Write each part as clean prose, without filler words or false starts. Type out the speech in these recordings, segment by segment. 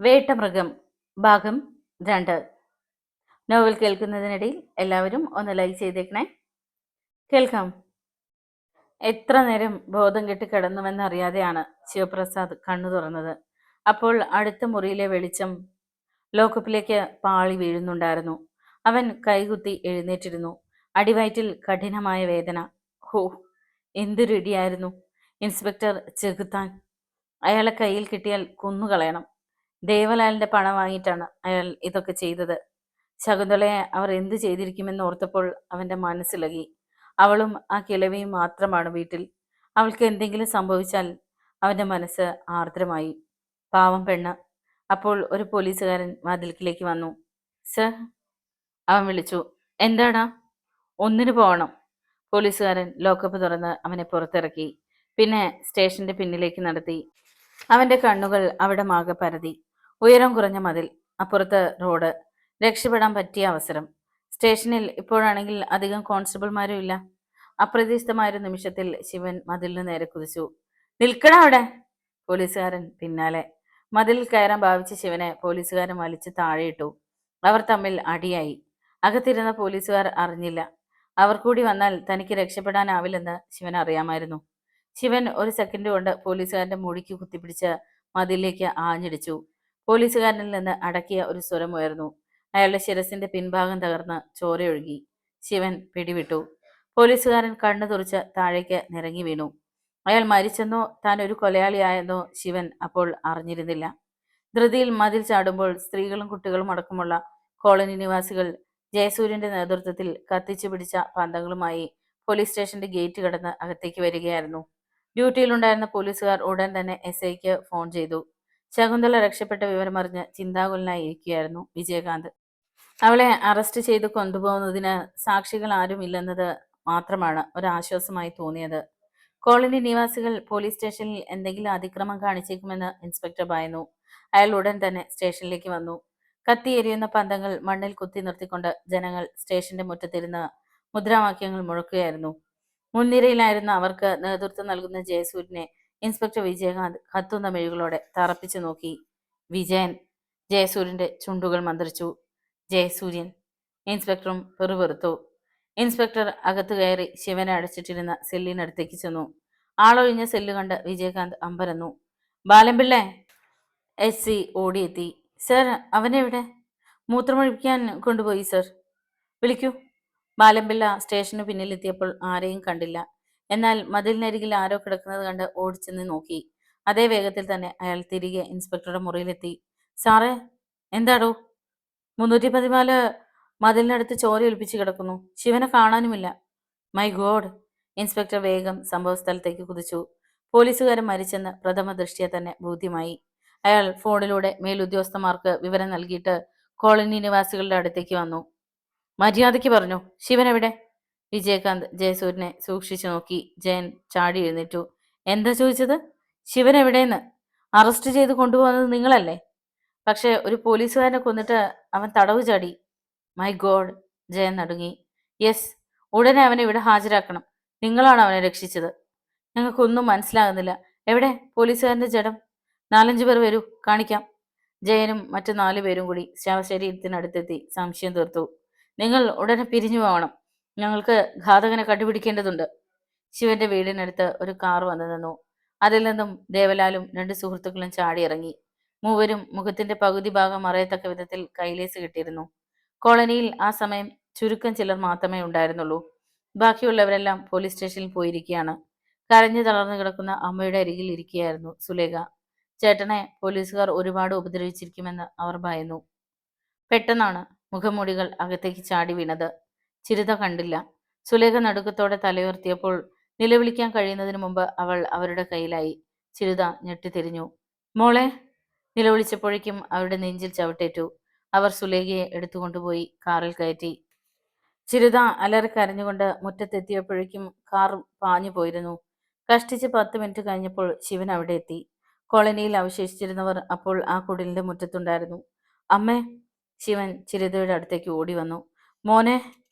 വേട്ടമൃഗം ഭാഗം 2. നോവൽ കേൾക്കുന്നതിനിടയിൽ എല്ലാവരും ഒന്ന് ലൈക്ക് ചെയ്തേക്കണേ. കേൾക്കാം. എത്ര നേരം ബോധം കെട്ട് കിടന്നുവെന്നറിയാതെയാണ് ശിവപ്രസാദ് കണ്ണു തുറന്നത്. അപ്പോൾ അടുത്ത മുറിയിലെ വെളിച്ചം ലോക്കപ്പിലേക്ക് പാളി വീഴുന്നുണ്ടായിരുന്നു. അവൻ കൈകുത്തി എഴുന്നേറ്റിരുന്നു. അടിവയറ്റിൽ കഠിനമായ വേദന. ഹോ, എന്തൊരു ഇടിയായിരുന്നു! ഇൻസ്പെക്ടർ ചെകുത്താൻ! അയാളെ കയ്യിൽ കിട്ടിയാൽ കൊന്നുകളയണം. ദേവലാലിന്റെ പണം വാങ്ങിയിട്ടാണ് അയാൾ ഇതൊക്കെ ചെയ്തത്. ശകുന്തളയെ അവർ എന്തു ചെയ്തിരിക്കുമെന്ന് ഓർത്തപ്പോൾ അവന്റെ മനസ്സിളകി. അവളും ആ കിളവിയും മാത്രമാണ് വീട്ടിൽ. അവൾക്ക് എന്തെങ്കിലും സംഭവിച്ചാൽ അവന്റെ മനസ്സ് ആർദ്രമായി. പാവം പെണ്ണ്. അപ്പോൾ ഒരു പോലീസുകാരൻ വാതിൽക്കിലേക്ക് വന്നു. സർ, അവൻ വിളിച്ചു. എന്താടാ? ഒന്നിനു പോകണം. പോലീസുകാരൻ ലോക്കപ്പ് തുറന്ന് അവനെ പുറത്തിറക്കി. പിന്നെ സ്റ്റേഷന്റെ പിന്നിലേക്ക് നടത്തി. അവന്റെ കണ്ണുകൾ അവിടെ മാകെ പരതി. ഉയരം കുറഞ്ഞ മതിൽ, അപ്പുറത്ത് റോഡ്, രക്ഷപ്പെടാൻ പറ്റിയ അവസരം. സ്റ്റേഷനിൽ ഇപ്പോഴാണെങ്കിൽ അധികം കോൺസ്റ്റബിൾമാരും ഇല്ല. അപ്രതീക്ഷിതമായൊരു നിമിഷത്തിൽ ശിവൻ മതിലിന് നേരെ കുതിച്ചു. നിൽക്കണ അവിടെ! പോലീസുകാരൻ പിന്നാലെ. മതിലിൽ കയറാൻ ഭാവിച്ച ശിവനെ പോലീസുകാരൻ വലിച്ചു താഴെയിട്ടു. അവർ തമ്മിൽ അടിയായി. അകത്തിരുന്ന പോലീസുകാർ അറിഞ്ഞില്ല. അവർ കൂടി വന്നാൽ തനിക്ക് രക്ഷപ്പെടാനാവില്ലെന്ന് ശിവൻ അറിയാമായിരുന്നു. ശിവൻ ഒരു സെക്കൻഡ് കൊണ്ട് പോലീസുകാരന്റെ മുടിക്ക് കുത്തിപ്പിടിച്ച് മതിലിലേക്ക് ആഞ്ഞടിച്ചു. പോലീസുകാരനിൽ നിന്ന് അടക്കിയ ഒരു സ്വരമുയർന്നു. അയാളുടെ ശിരസിന്റെ പിൻഭാഗം തകർന്ന് ചോരയൊഴുകി. ശിവൻ പിടിവിട്ടു. പോലീസുകാരൻ കണ്ണു തുറച്ച് താഴേക്ക് നിറങ്ങി വീണു. അയാൾ മരിച്ചെന്നോ താൻ ഒരു കൊലയാളിയായെന്നോ ശിവൻ അപ്പോൾ അറിഞ്ഞിരുന്നില്ല. ധൃതിയിൽ മതിൽ ചാടുമ്പോൾ സ്ത്രീകളും കുട്ടികളും അടക്കമുള്ള കോളനി നിവാസികൾ ജയസൂര്യന്റെ നേതൃത്വത്തിൽ കത്തിച്ചു പിടിച്ച പന്തങ്ങളുമായി പോലീസ് സ്റ്റേഷന്റെ ഗേറ്റ് കടന്ന് അകത്തേക്ക് വരികയായിരുന്നു. ഡ്യൂട്ടിയിലുണ്ടായിരുന്ന പോലീസുകാർ ഉടൻ തന്നെ SIക്ക് ഫോൺ ചെയ്തു. ശകുന്തള രക്ഷപ്പെട്ട വിവരമറിഞ്ഞ് ചിന്താകുലനായി ഇരിക്കുകയായിരുന്നു വിജയകാന്ത്. അവളെ അറസ്റ്റ് ചെയ്ത് കൊണ്ടുപോകുന്നതിന് സാക്ഷികൾ ആരുമില്ലെന്നത് മാത്രമാണ് ഒരാശ്വാസമായി തോന്നിയത്. കോളനി നിവാസികൾ പോലീസ് സ്റ്റേഷനിൽ എന്തെങ്കിലും അതിക്രമം കാണിച്ചേക്കുമെന്ന് ഇൻസ്പെക്ടർ ഭയന്നു. അയാൾ ഉടൻ തന്നെ സ്റ്റേഷനിലേക്ക് വന്നു. കത്തിയെരിയുന്ന പന്തങ്ങൾ മണ്ണിൽ കുത്തി നിർത്തിക്കൊണ്ട് ജനങ്ങൾ സ്റ്റേഷന്റെ മുറ്റത്തിരുന്ന് മുദ്രാവാക്യങ്ങൾ മുഴക്കുകയായിരുന്നു. മുൻനിരയിലായിരുന്ന അവർക്ക് നേതൃത്വം നൽകുന്ന ജയസൂര്യനെ ഇൻസ്പെക്ടർ വിജയകാന്ത് കത്തുന്ന മെഴുകളോടെ തറപ്പിച്ചു നോക്കി. വിജയൻ! ജയസൂര്യന്റെ ചുണ്ടുകൾ മന്ത്രിച്ചു. ജയസൂര്യൻ! ഇൻസ്പെക്ടറും പെറുപെറുത്തു. ഇൻസ്പെക്ടർ അകത്തു കയറി ശിവനെ അടച്ചിട്ടിരുന്ന സെല്ലിനടുത്തേക്ക് ചെന്നു. ആളൊഴിഞ്ഞ സെല്ല് കണ്ട് വിജയകാന്ത് അമ്പരന്നു. ബാലൻപിള്ളേ! SI ഓടിയെത്തി. സർ, അവനെവിടെ? മൂത്രമൊഴിക്കാൻ കൊണ്ടുപോയി സർ. വിളിക്കൂ. ബാലൻപിള്ള സ്റ്റേഷന് പിന്നിലെത്തിയപ്പോൾ ആരെയും കണ്ടില്ല. എന്നാൽ മതിലിനരികിൽ ആരോ കിടക്കുന്നത് കണ്ട് ഓടിച്ചെന്ന് നോക്കി. അതേ വേഗത്തിൽ തന്നെ അയാൾ തിരികെ ഇൻസ്പെക്ടറുടെ മുറിയിലെത്തി. സാറേ, എന്താടോ? 314 മതിലിനടുത്ത് ചോര ഒലിപ്പിച്ച് കിടക്കുന്നു. ശിവനെ കാണാനുമില്ല. My God! ഇൻസ്പെക്ടർ വേഗം സംഭവസ്ഥലത്തേക്ക് കുതിച്ചു. പോലീസുകാരൻ മരിച്ചെന്ന് പ്രഥമ ദൃഷ്ട്യാ തന്നെ ബോധ്യമായി. അയാൾ ഫോണിലൂടെ മേലുദ്യോഗസ്ഥന്മാർക്ക് വിവരം നൽകിയിട്ട് കോളനി നിവാസികളുടെ അടുത്തേക്ക് വന്നു. മര്യാദയ്ക്ക് പറഞ്ഞു, ശിവൻ എവിടെ? വിജയകാന്ത് ജയസൂര്യനെ സൂക്ഷിച്ചു നോക്കി. ജയൻ ചാടി എഴുന്നേറ്റു. എന്താ ചോദിച്ചത്? ശിവൻ എവിടെയെന്ന്? അറസ്റ്റ് ചെയ്ത് കൊണ്ടുപോകുന്നത് നിങ്ങളല്ലേ? പക്ഷെ ഒരു പോലീസുകാരനെ കൊന്നിട്ട് അവൻ തടവ് ചാടി. My God! ജയൻ നടുങ്ങി. യെസ്, ഉടനെ അവനെ ഇവിടെ ഹാജരാക്കണം. നിങ്ങളാണ് അവനെ രക്ഷിച്ചത്. ഞങ്ങൾക്കൊന്നും മനസ്സിലാകുന്നില്ല. എവിടെ പോലീസുകാരന്റെ ജഡം? 4-5 പേർ വരൂ, കാണിക്കാം. ജയനും മറ്റു 4 പേരും കൂടി ശവശരീരത്തിനടുത്തെത്തി സംശയം തീർത്തു. നിങ്ങൾ ഉടനെ പിരിഞ്ഞു പോകണം. ഞങ്ങൾക്ക് ഘാതകനെ കണ്ടുപിടിക്കേണ്ടതുണ്ട്. ശിവന്റെ വീടിനടുത്ത് ഒരു കാർ വന്നു നിന്നു. അതിൽ നിന്നും ദേവലാലും 2 സുഹൃത്തുക്കളും ചാടിയിറങ്ങി. മൂവരും മുഖത്തിന്റെ പകുതി ഭാഗം മറയത്തക്ക വിധത്തിൽ കൈലേസ് കിട്ടിയിരുന്നു. കോളനിയിൽ ആ സമയം ചുരുക്കം ചിലർ മാത്രമേ ഉണ്ടായിരുന്നുള്ളൂ. ബാക്കിയുള്ളവരെല്ലാം പോലീസ് സ്റ്റേഷനിൽ പോയിരിക്കുകയാണ്. കരഞ്ഞു തളർന്നു കിടക്കുന്ന അമ്മയുടെ അരികിൽ ഇരിക്കുകയായിരുന്നു സുലേഖ. ചേട്ടനെ പോലീസുകാർ ഒരുപാട് ഉപദ്രവിച്ചിരിക്കുമെന്ന് അവർ ഭയന്നു. പെട്ടെന്നാണ് മുഖംമൂടികൾ അകത്തേക്ക് ചാടി വീണത്. ചിരിത കണ്ടില്ല. സുലേഖ നടുക്കത്തോടെ തലയുയർത്തിയപ്പോൾ നിലവിളിക്കാൻ കഴിയുന്നതിന് മുമ്പ് അവൾ അവരുടെ കയ്യിലായി. ചിരിത ഞെട്ടിത്തിരിഞ്ഞു. മോളെ! നിലവിളിച്ചപ്പോഴേക്കും അവരുടെ നെഞ്ചിൽ ചവിട്ടേറ്റു. അവർ സുലേഖയെ എടുത്തുകൊണ്ടുപോയി കാറിൽ കയറ്റി. ചിരിത അലറി കരഞ്ഞുകൊണ്ട് മുറ്റത്തെത്തിയപ്പോഴേക്കും കാർ പാഞ്ഞു പോയിരുന്നു. കഷ്ടിച്ച് 10 മിനിറ്റ് കഴിഞ്ഞപ്പോൾ ശിവൻ അവിടെ എത്തി. കോളനിയിൽ അവശേഷിച്ചിരുന്നവർ അപ്പോൾ ആ കുടിലിന്റെ മുറ്റത്തുണ്ടായിരുന്നു. അമ്മേ! ശിവൻ ചിരിതയുടെ അടുത്തേക്ക് ഓടി വന്നു. മോനെ!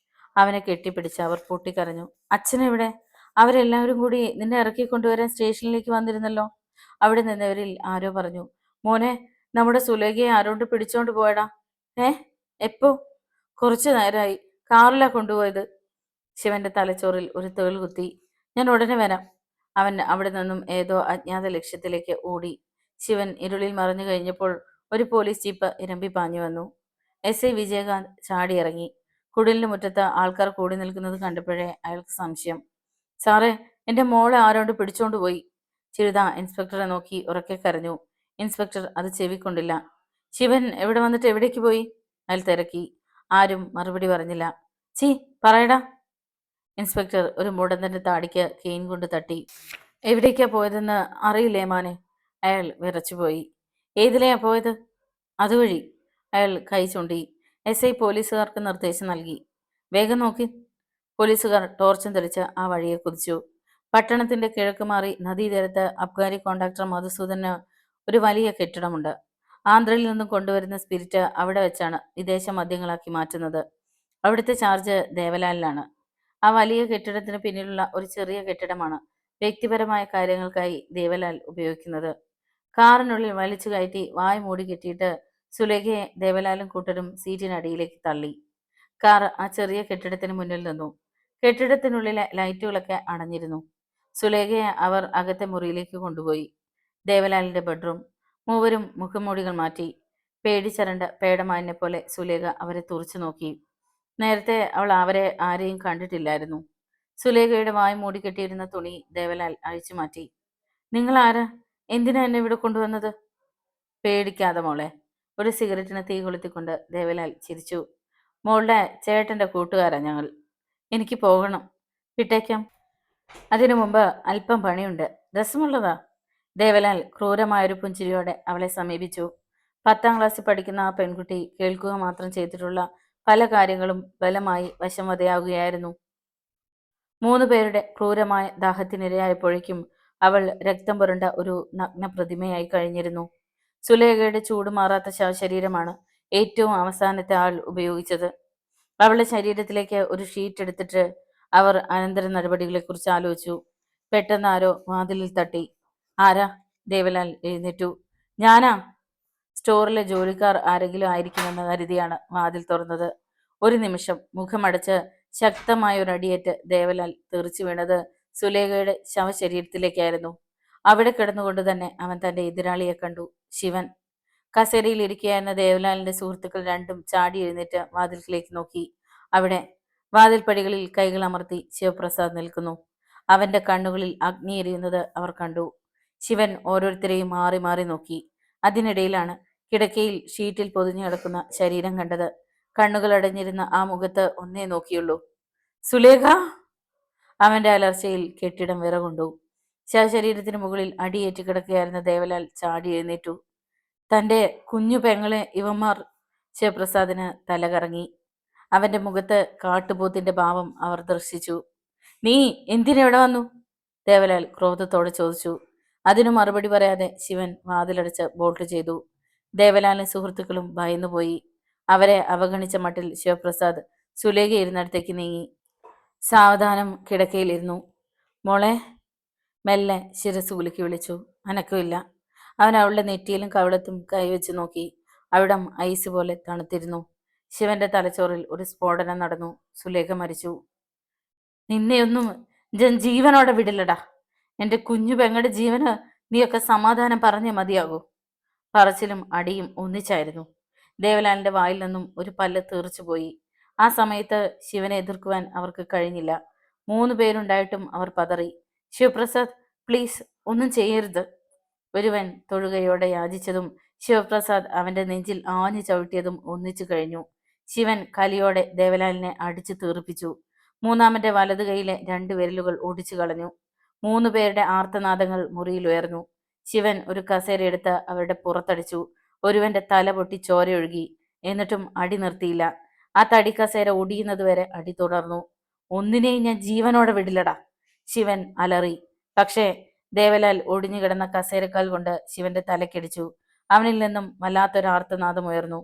അവനെ കെട്ടിപ്പിടിച്ച് അവർ പൊട്ടിക്കരഞ്ഞു. അച്ഛനെവിടെ? അവരെല്ലാവരും കൂടി നിന്നെ ഇറക്കി കൊണ്ടുവരാൻ സ്റ്റേഷനിലേക്ക് വന്നിരുന്നല്ലോ. അവിടെ നിന്നവരിൽ ആരോ പറഞ്ഞു. മോനെ, നമ്മുടെ സുലേഖയെ ആരോണ്ട് പിടിച്ചോണ്ട് പോയടാ? ഏ? എപ്പോ? കുറച്ചു നേരമായി. കാറിലാ കൊണ്ടുപോയത്. ശിവന്റെ തലച്ചോറിൽ ഒരു തേൾ കുത്തി. ഞാൻ ഉടനെ വരാം. അവൻ അവിടെ നിന്നും ഏതോ അജ്ഞാത ലക്ഷ്യത്തിലേക്ക് ഓടി. ശിവൻ ഇരുളിൽ മറഞ്ഞു കഴിഞ്ഞപ്പോൾ ഒരു പോലീസ് ജീപ്പ് ഇരമ്പി പാഞ്ഞു വന്നു. എസ് ഐ വിജയകാന്ത് ചാടിയിറങ്ങി. കുടിലിന് മുറ്റത്ത് ആൾക്കാർ കൂടി നിൽക്കുന്നത് കണ്ടപ്പോഴേ അയാൾക്ക് സംശയം. സാറേ, എന്റെ മോളെ ആരോണ്ട് പിടിച്ചോണ്ട് പോയി. ചിരിത ഇൻസ്പെക്ടറെ നോക്കി ഉറക്കെ കരഞ്ഞു. ഇൻസ്പെക്ടർ അത് ചെവിക്കൊണ്ടില്ല. ശിവൻ എവിടെ വന്നിട്ട് എവിടേക്ക് പോയി? അയാൾ തിരക്കി. ആരും മറുപടി പറഞ്ഞില്ല. ചീ, പറയടാ. ഇൻസ്പെക്ടർ ഒരു മുടന്തന്റെ താടിക്ക് കെയിൻ കൊണ്ട് തട്ടി. എവിടേക്കാ പോയതെന്ന് അറിയില്ലേ മോനെ? അയാൾ വിറച്ചുപോയി. ഏതിലെയാ പോയത്? അതുവഴി. അയാൾ കൈ ചൂണ്ടി. എസ് ഐ പോലീസുകാർക്ക് നിർദ്ദേശം നൽകി. വേഗം നോക്കി. പോലീസുകാർ ടോർച്ചും തെളിച്ച് ആ വഴിയെ കുതിച്ചു. പട്ടണത്തിന്റെ കിഴക്ക് മാറി നദീതീരത്ത് അബ്കാരി കോൺട്രാക്ടർ മധുസൂദന് ഒരു വലിയ കെട്ടിടമുണ്ട്. ആന്ധ്രയിൽ നിന്നും കൊണ്ടുവരുന്ന സ്പിരിറ്റ് അവിടെ വെച്ചാണ് വിദേശ മദ്യങ്ങളാക്കി മാറ്റുന്നത്. അവിടുത്തെ ചാർജ് ദേവലാലിലാണ്. ആ വലിയ കെട്ടിടത്തിന് പിന്നിലുള്ള ഒരു ചെറിയ കെട്ടിടമാണ് വ്യക്തിപരമായ കാര്യങ്ങൾക്കായി ദേവലാൽ ഉപയോഗിക്കുന്നത്. കാറിനുള്ളിൽ വലിച്ചു കയറ്റി വായ് മൂടി കെട്ടിയിട്ട് സുലേഖയെ ദേവലാലും കൂട്ടരും സീറ്റിനടിയിലേക്ക് തള്ളി. കാർ ആ ചെറിയ കെട്ടിടത്തിന് മുന്നിൽ നിന്നു. കെട്ടിടത്തിനുള്ളിലെ ലൈറ്റുകളൊക്കെ അണഞ്ഞിരുന്നു. സുലേഖയെ അവർ അകത്തെ മുറിയിലേക്ക് കൊണ്ടുപോയി. ദേവലാലിന്റെ ബെഡ്റൂം. മൂവരും മുഖംമൂടികൾ മാറ്റി. പേടിച്ചരണ്ട പേടമാനിനെ പോലെ സുലേഖ അവരെ തുറച്ചു നോക്കി. നേരത്തെ അവൾ അവരെ ആരെയും കണ്ടിട്ടില്ലായിരുന്നു. സുലേഖയുടെ വായ് മൂടിക്കെട്ടിയിരുന്ന തുണി ദേവലാൽ അഴിച്ചു മാറ്റി. നിങ്ങൾ ആരാ? എന്തിനാ എന്നെ ഇവിടെ കൊണ്ടുവന്നത്? പേടിക്കാതെ മോളെ. ഒരു സിഗരറ്റിന് തീ കൊളുത്തിക്കൊണ്ട് ദേവലാൽ ചിരിച്ചു. മോളുടെ ചേട്ടന്റെ കൂട്ടുകാരാ ഞങ്ങൾ. എനിക്ക് പോകണം. വിട്ടേക്കാം. അതിനു മുമ്പ് അല്പം പണിയുണ്ട്. രസമുള്ളതാ. ദേവലാൽ ക്രൂരമായൊരു പുഞ്ചിരിയോടെ അവളെ സമീപിച്ചു. 10ാം ക്ലാസ്സിൽ പഠിക്കുന്ന ആ പെൺകുട്ടി കേൾക്കുക മാത്രം ചെയ്തിട്ടുള്ള പല കാര്യങ്ങളും ബലമായി വശംവദയാകുകയായിരുന്നു. 3 പേരുടെ ക്രൂരമായ ദാഹത്തിനിരയായപ്പോഴേക്കും അവൾ രക്തം പുരണ്ട ഒരു നഗ്ന പ്രതിമയായി കഴിഞ്ഞിരുന്നു. സുലേഖയുടെ ചൂടുമാറാത്ത ശവശരീരമാണ് ഏറ്റവും അവസാനത്തെ ആൾ ഉപയോഗിച്ചത്. അവളുടെ ശരീരത്തിലേക്ക് ഒരു ഷീറ്റ് എടുത്തിട്ട് അവർ അനന്തര നടപടികളെക്കുറിച്ച് ആലോചിച്ചു. പെട്ടെന്ന് ആരോ വാതിലിൽ തട്ടി. ആരാ? ദേവലാൽ എഴുന്നേറ്റു. ഞാനാ. സ്റ്റോറിലെ ജോലിക്കാർ ആരെങ്കിലും ആയിരിക്കുമെന്ന് കരുതിയാണ് വാതിൽ തുറന്നത്. ഒരു നിമിഷം മുഖമടച്ച് ശക്തമായ ഒരു അടിയേറ്റ് ദേവലാൽ തെറിച്ചു വീണത് സുലേഖയുടെ ശവശരീരത്തിലേക്കായിരുന്നു. അവിടെ കിടന്നുകൊണ്ട് തന്നെ അവൻ തന്റെ എതിരാളിയെ കണ്ടു. ശിവൻ. കസേരയിൽ ഇരിക്കുകയായിരുന്ന ദേവലാലിന്റെ സുഹൃത്തുക്കൾ രണ്ടും ചാടി എഴുന്നേറ്റ് വാതിൽക്കിലേക്ക് നോക്കി. അവിടെ വാതിൽപ്പടികളിൽ കൈകൾ അമർത്തി ശിവപ്രസാദ് നിൽക്കുന്നു. അവന്റെ കണ്ണുകളിൽ അഗ്നി എരിയുന്നത് അവർ കണ്ടു. ശിവൻ ഓരോരുത്തരെയും മാറി മാറി നോക്കി. അതിനിടയിലാണ് കിടക്കയിൽ ഷീറ്റിൽ പൊതിഞ്ഞു കിടക്കുന്ന ശരീരം കണ്ടത്. കണ്ണുകൾ അടഞ്ഞിരുന്ന ആ മുഖത്ത് ഒന്നേ നോക്കിയുള്ളൂ. സുലേഖ! അവന്റെ അലർച്ചയിൽ കെട്ടിടം വിറകൊണ്ടു. ശവശരീരത്തിന് മുകളിൽ അടിയേറ്റ് കിടക്കുകയായിരുന്ന ദേവലാൽ ചാടി എഴുന്നേറ്റു. തന്റെ കുഞ്ഞു പെങ്ങളെ ഇവന്മാർ! ശിവപ്രസാദിന് തലകറങ്ങി. അവന്റെ മുഖത്ത് കാട്ടുപോത്തിന്റെ ഭാവം അവർ ദർശിച്ചു. നീ എന്തിനെവിടെ വന്നു? ദേവലാൽ ക്രോധത്തോടെ ചോദിച്ചു. അതിനു മറുപടി പറയാതെ ശിവൻ വാതിലടച്ച് ബോൾട്ട് ചെയ്തു. ദേവലാലും സുഹൃത്തുക്കളും ഭയന്നുപോയി. അവരെ അവഗണിച്ച മട്ടിൽ ശിവപ്രസാദ് സുലേഖ ഇരുന്നിടത്തേക്ക് നീങ്ങി. സാവധാനം കിടക്കയിലിരുന്നു. മോളെ. മെല്ലെ ശിരസ് കുലുക്കി വിളിച്ചു. അനക്കമില്ല. അവൻ അവളുടെ നെറ്റിയിലും കവിളത്തും കൈവച്ച് നോക്കി. അവിടം ഐസ് പോലെ തണുത്തിരുന്നു. ശിവന്റെ തലച്ചോറിൽ ഒരു സ്ഫോടനം നടന്നു. സുലേഖ മരിച്ചു. നിന്നെയൊന്നും ഞാൻ ജീവനോടെ വിടില്ലടാ. എന്റെ കുഞ്ഞു പെങ്ങളുടെ ജീവന് നീയൊക്കെ സമാധാനം പറഞ്ഞേ മതിയാകൂ. പറച്ചിലും അടിയും ഒന്നിച്ചായിരുന്നു. ദേവലാലിന്റെ വായിൽ നിന്നും ഒരു പല്ല് തെറിച്ചുപോയി. ആ സമയത്ത് ശിവനെ എതിർക്കുവാൻ അവർക്ക് കഴിഞ്ഞില്ല. 3 പേരുണ്ടായിട്ടും അവർ പതറി. ശിവപ്രസാദ്, പ്ലീസ്, ഒന്നും ചെയ്യരുത്. ഒരുവൻ തൊഴുകയോടെ യാചിച്ചതും ശിവപ്രസാദ് അവന്റെ നെഞ്ചിൽ ആഞ്ഞു ചവിട്ടിയതും ഒന്നിച്ചു കഴിഞ്ഞു. ശിവൻ കലിയോടെ ദേവലാലിനെ അടിച്ചു തീർപ്പിച്ചു. മൂന്നാമന്റെ വലതു കൈയിലെ 2 വിരലുകൾ ഒടിച്ചു കളഞ്ഞു. 3 പേരുടെ ആർത്തനാദങ്ങൾ മുറിയിൽ ഉയർന്നു. ശിവൻ ഒരു കസേരയെടുത്ത് അവരുടെ പുറത്തടിച്ചു. ഒരുവന്റെ തല പൊട്ടി ചോരയൊഴുകി. എന്നിട്ടും അടി നിർത്തിയില്ല. ആ തടി കസേര ഒടിയുന്നതുവരെ അടി തുടർന്നു. ഒന്നിനെയും ഞാൻ ജീവനോടെ വിടില്ലടാ, ശിവൻ അലറി. പക്ഷേ ദേവലാൽ ഒടിഞ്ഞു കിടന്ന കസേരക്കാൽ കൊണ്ട് ശിവന്റെ തലക്കടിച്ചു. അവനിൽ നിന്നും വല്ലാത്തൊരു ആർത്തനാദം ഉയർന്നു.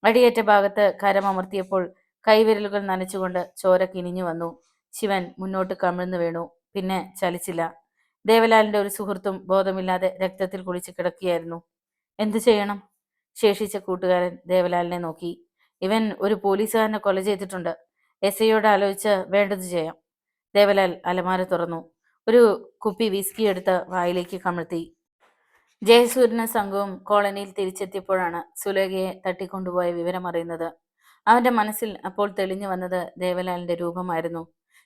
അടിയേറ്റ ഭാഗത്ത് കരമമർത്തിയപ്പോൾ കൈവിരലുകൾ നനച്ചുകൊണ്ട് ചോര കിനിഞ്ഞു വന്നു. ശിവൻ മുന്നോട്ട് കമിഴ്ന്നു വീണു. പിന്നെ ചലിച്ചില്ല. ദേവലാലിന്റെ ഒരു സുഹൃത്തും ബോധമില്ലാതെ രക്തത്തിൽ കുളിച്ച് കിടക്കുകയായിരുന്നു. എന്തു ചെയ്യണം? ശേഷിച്ച കൂട്ടുകാരൻ ദേവലാലിനെ നോക്കി. ഇവൻ ഒരു പോലീസുകാരനെ കൊല ചെയ്തിട്ടുണ്ട്. എസ്.ഐയോട് ആലോചിച്ച് വേണ്ടത് ചെയ്യാം. ദേവലാൽ അലമാര തുറന്നു. ഒരു കുപ്പി വിസ്കി എടുത്ത് വായിലേക്ക് കമഴ്ത്തി. ജയസൂര്യനും സംഘവും കോളനിയിൽ തിരിച്ചെത്തിയപ്പോഴാണ് സുലേഖയെ തട്ടിക്കൊണ്ടുപോയ വിവരമറിയുന്നത്. അവന്റെ മനസ്സിൽ അപ്പോൾ തെളിഞ്ഞു വന്നത് ദേവലാലിന്റെ രൂപമായിരുന്നു.